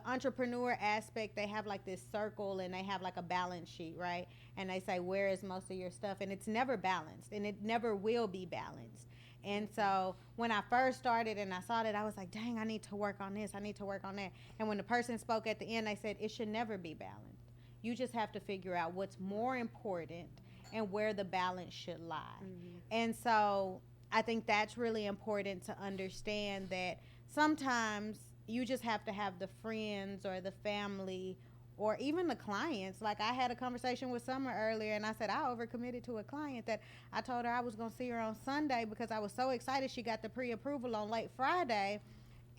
entrepreneur aspect, they have like this circle and they have like a balance sheet, right? And they say, where is most of your stuff? And it's never balanced, and it never will be balanced. And so when I first started and I saw that, I was like, dang, I need to work on this. I need to work on that. And when the person spoke at the end, they said, it should never be balanced. You just have to figure out what's more important and where the balance should lie. Mm-hmm. And so I think that's really important to understand, that sometimes you just have to have the friends or the family or even the clients. Like, I had a conversation with Summer earlier, and I said I overcommitted to a client that I told her I was going to see her on Sunday because I was so excited she got the pre-approval on late Friday,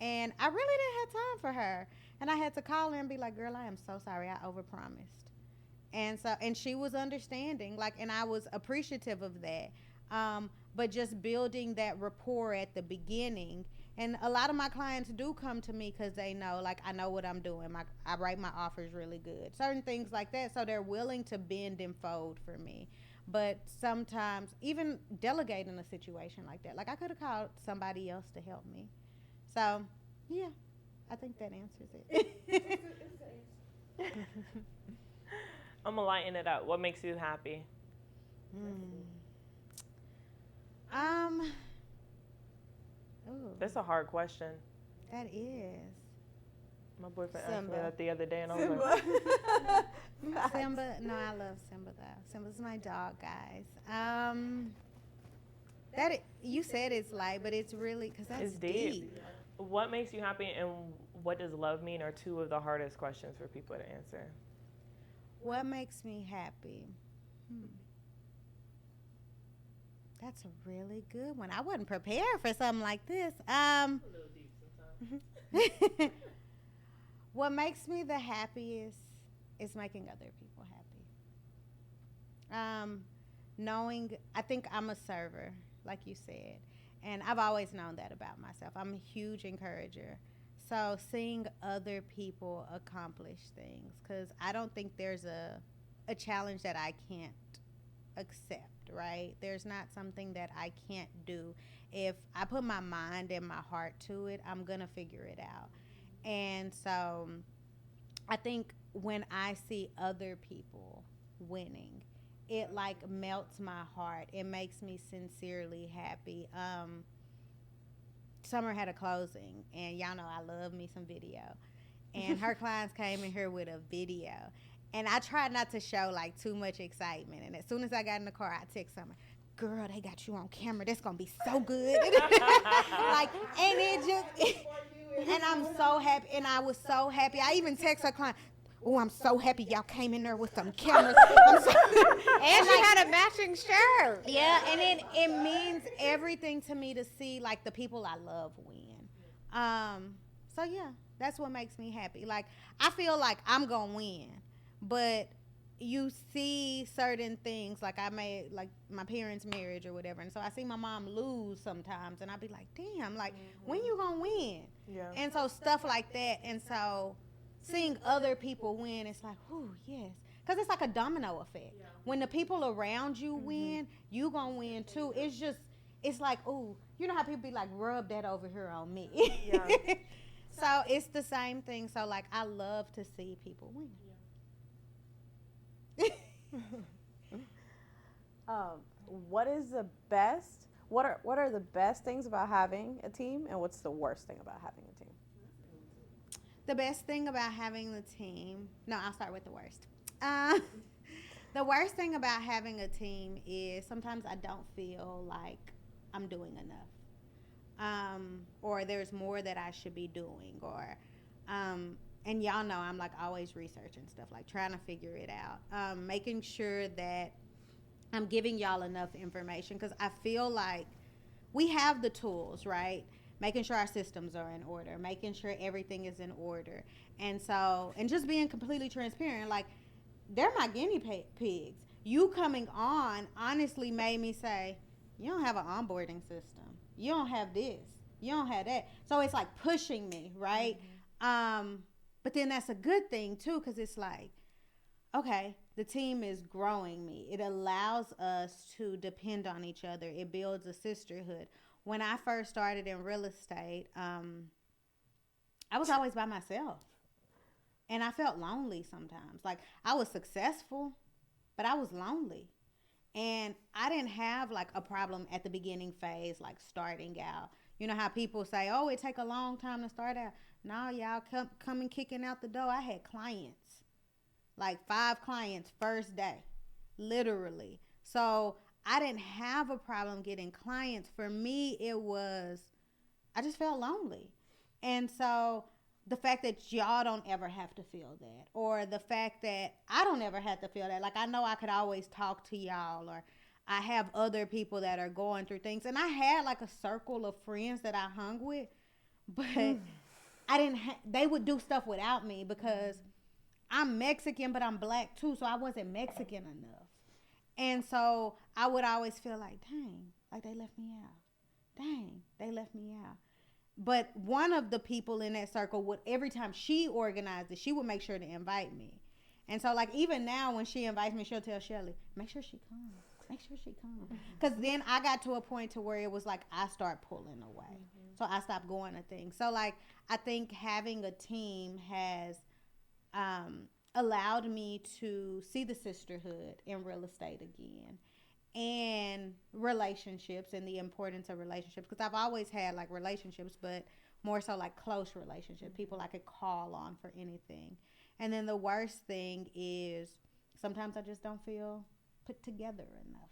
and I really didn't have time for her. And I had to call her and be like, girl, I am so sorry, I overpromised. And she was understanding, like, and I was appreciative of that. But just building that rapport at the beginning. And a lot of my clients do come to me because they know, like, I know what I'm doing. I write my offers really good. Certain things like that. So they're willing to bend and fold for me. But sometimes even delegating a situation like that, like I could have called somebody else to help me. So yeah, I think that answers it. I'm gonna lighten it up. What makes you happy? Um. Ooh, That's a hard question. that is. My boyfriend asked me Simba. that the other day, and I was like, Simba. No, I love Simba though. Simba's my dog, guys. You said it's light, but it's really because that's it's deep. What makes you happy, and what does love mean? Are two of the hardest questions for people to answer. What makes me happy? That's a really good one. I wasn't prepared for something like this. A little deep sometimes. What makes me the happiest is making other people happy. Knowing, I think I'm a server, like you said, and I've always known that about myself. I'm a huge encourager. So seeing other people accomplish things, because I don't think there's a challenge that I can't accept, right? There's not something that I can't do. If I put my mind and my heart to it, I'm going to figure it out. And so I think when I see other people winning, it like melts my heart. It makes me sincerely happy. Summer had a closing, and y'all know I love me some video. And her clients came in here with a video. And I tried not to show like too much excitement. And as soon as I got in the car, I text Summer, girl, they got you on camera. That's going to be so good. Like, and it just, and I'm so happy. And I was so happy. I even text her client, oh, I'm so happy y'all came in there with some cameras. And she had a matching shirt. Yeah, and it means everything to me to see like the people I love win. So yeah, that's what makes me happy. Like I feel like I'm gonna win, but you see certain things like I made like my parents' marriage or whatever, and so I see my mom lose sometimes, and I be like, damn, like when you gonna win? Yeah. And so stuff like that, and so seeing other people win, it's like, oh yes, because it's like a domino effect. Yeah. When the people around you win, you gonna win too. It's just, it's like, oh, you know how people be like, rub that over here on me. Yeah. So it's the same thing. So like, I love to see people win. Yeah. What is the best? What are the best things about having a team, and what's the worst thing about having a team? The best thing about having the team, no, I'll start with the worst. The worst thing about having a team is sometimes I don't feel like I'm doing enough, or there's more that I should be doing, or, and y'all know I'm like always researching stuff, like trying to figure it out, making sure that I'm giving y'all enough information, because I feel like we have the tools, right? Making sure our systems are in order, making sure everything is in order. And so, and just being completely transparent, like, they're my guinea pigs. You coming on honestly made me say, you don't have an onboarding system. You don't have this. You don't have that. So it's like pushing me, right? But then that's a good thing too, because it's like, okay, the team is growing me. It allows us to depend on each other. It builds a sisterhood. When I first started in real estate, I was always by myself. And I felt lonely sometimes. Like, I was successful, but I was lonely. And I didn't have, like, a problem at the beginning phase, like, starting out. You know how people say, oh, it take a long time to start out. No, y'all coming kicking out the door. I had clients. Like, 5 clients first day. Literally. So I didn't have a problem getting clients. For me, it was, I just felt lonely. And so the fact that y'all don't ever have to feel that, or the fact that I don't ever have to feel that, like I know I could always talk to y'all, or I have other people that are going through things. And I had like a circle of friends that I hung with, but I didn't they would do stuff without me because I'm Mexican, but I'm black too, so I wasn't Mexican enough. And so I would always feel like, dang, like they left me out. Dang, they left me out. But one of the people in that circle would, every time she organized it, she would make sure to invite me. And so, like, even now when she invites me, she'll tell Shelly, make sure she comes. make sure she comes. Because then I got to a point to where it was like I start pulling away. So I stopped going to things. So like I think having a team has allowed me to see the sisterhood in real estate again and relationships and the importance of relationships. Because I've always had like relationships, but more so like close relationships, people I could call on for anything. And then the worst thing is sometimes I just don't feel put together enough.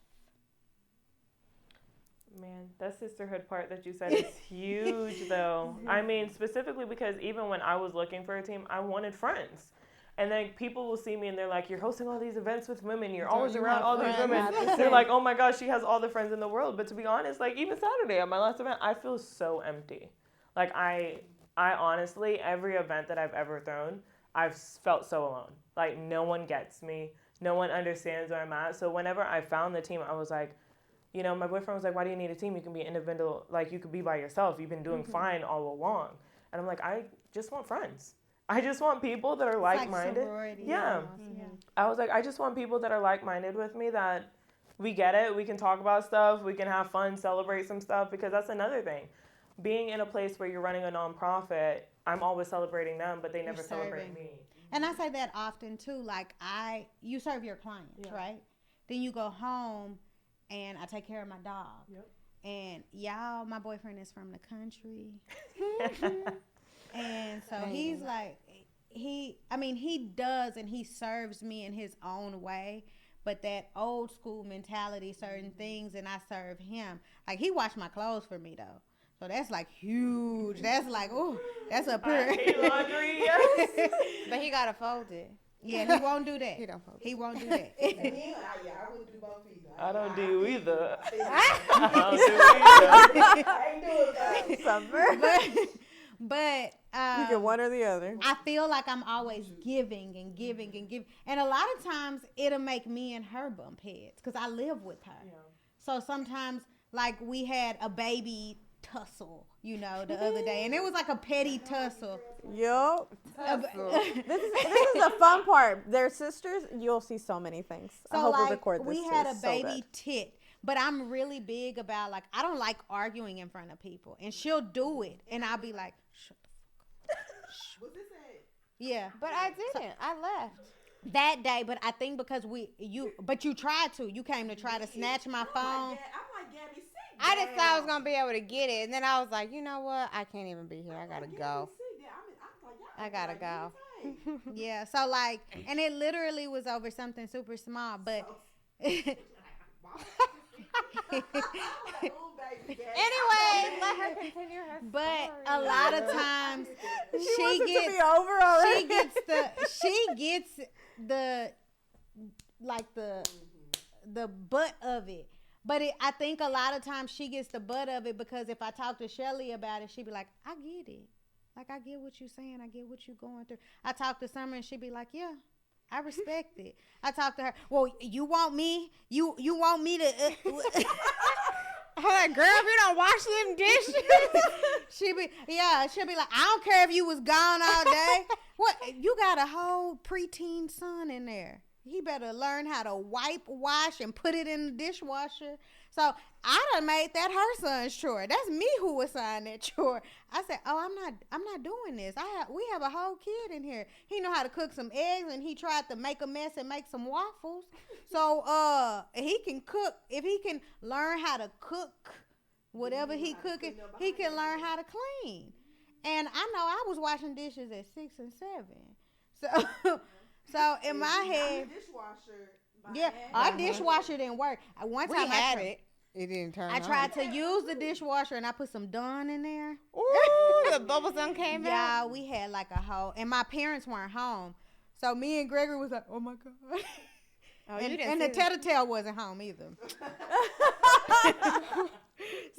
Man, that sisterhood part that you said is huge, though. I mean, specifically because even when I was looking for a team, I wanted friends. And then people will see me and they're like, you're hosting all these events with women. You're always around all these women. They're like, oh my gosh, she has all the friends in the world. But to be honest, like even Saturday at my last event, I feel so empty. Like I honestly, every event that I've ever thrown, I've felt so alone. Like no one gets me. No one understands where I'm at. So whenever I found the team, I was like, you know, my boyfriend was like, why do you need a team? You can be individual. Like, you could be by yourself. You've been doing fine all along. And I'm like, I just want friends. I just want people that are like-minded. Yeah. I was like, I just want people that are like-minded with me, that we get it. We can talk about stuff. We can have fun, celebrate some stuff. Because that's another thing. Being in a place where you're running a nonprofit, I'm always celebrating them, but they never celebrate me. And I say that often, too. Like, you serve your clients, right? Then you go home. And I take care of my dog. Yep. And y'all, my boyfriend is from the country. And so he's like, he does and he serves me in his own way. But that old school mentality, certain things, and I serve him. Like, he washed my clothes for me, though. So that's like huge. That's like, ooh, that's a pure. I hate laundry, yes. But he got to fold it. Yeah, he won't do that. He won't do that. I wouldn't do both either. I don't do either. I ain't doing that. But you get one or the other. I feel like I'm always giving and giving and giving. And a lot of times it'll make me and her bump heads because I live with her. Yeah. So sometimes, like, we had a baby tussle, you know, the other day. And it was like a petty tussle. Yup. This is the fun part. They're sisters. You'll see so many things. So, I hope like, we record this. We had a baby tit. But I'm really big about, like, I don't like arguing in front of people. And she'll do it. And I'll be like, shut the fuck up. What's this at? Yeah. But I didn't. I left. That day, but I think because you tried to. You came to try to snatch my phone. I'm like, Gabby, sit down. I just thought I was going to be able to get it. And then I was like, you know what? I can't even be here. I got to go. I got to go. Yeah. So, like, and it literally was over something super small. But... Anyway, let her continue her story. But a lot of times she gets the butt of it. But I think a lot of times she gets the butt of it because if I talk to Shelly about it, she'd be like, I get it. Like, I get what you're saying. I get what you're going through. I talk to Summer and she'd be like, yeah, I respect it. I talk to her. Well, you want me? You want me to? I'm like, girl, if you don't wash them dishes. She'll be like, I don't care if you was gone all day. What? You got a whole preteen son in there. He better learn how to wash, and put it in the dishwasher. So I done made that her son's chore. That's me who assigned that chore. I said, oh, I'm not doing this. We have a whole kid in here. He know how to cook some eggs, and he tried to make a mess and make some waffles. So he can cook. If he can learn how to cook whatever he cooking, he can learn how to clean. And I know I was washing dishes at 6 and 7. So in my head, our dishwasher didn't work. One time it didn't turn on. I tried to use the dishwasher and I put some Dawn in there. Ooh, the bubble gum came out. Yeah, we had like a whole, and my parents weren't home. So me and Gregory was like, oh my God. Oh, and the tattletale wasn't home either.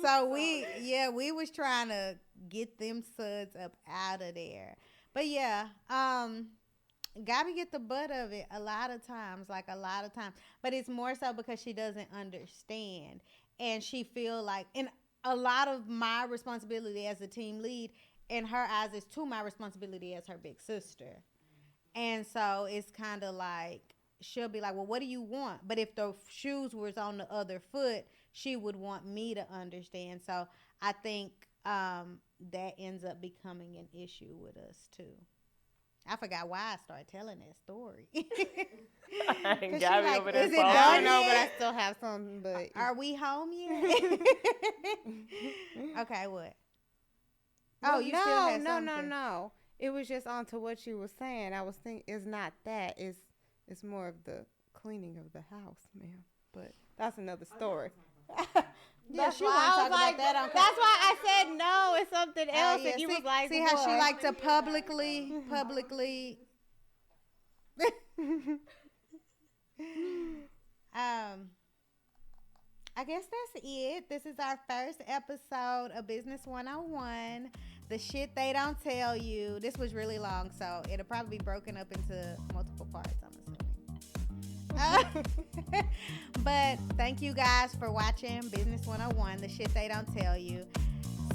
So we was trying to get them suds up out of there. But yeah, Gabby get the butt of it a lot of times. But it's more so because she doesn't understand. And she feel like, and a lot of my responsibility as a team lead in her eyes is to my responsibility as her big sister. And so it's kind of like she'll be like, well, what do you want? But if the shoes was on the other foot, she would want me to understand. So I think that ends up becoming an issue with us too. I forgot why I started telling that story. And Gabby like, over there "Is it falling. I done don't know, but I yet? still have some. But Are we home yet? Okay, what? Oh, you still had something. No. It was just on to what you were saying. I was thinking it's not that. It's more of the cleaning of the house, ma'am. But that's another story. Yeah, she why wasn't I was talking like, about that on that's why I said no. It's something Oh, else. yeah. And you see, was like, see how she what? like to publicly. I guess that's it. This is our first episode of Business 101. The shit they don't tell you. This was really long, so it'll probably be broken up into multiple parts, I'm assuming. But thank you guys for watching Business 101, the shit they don't tell you.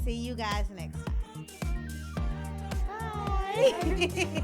See you guys next time. Bye.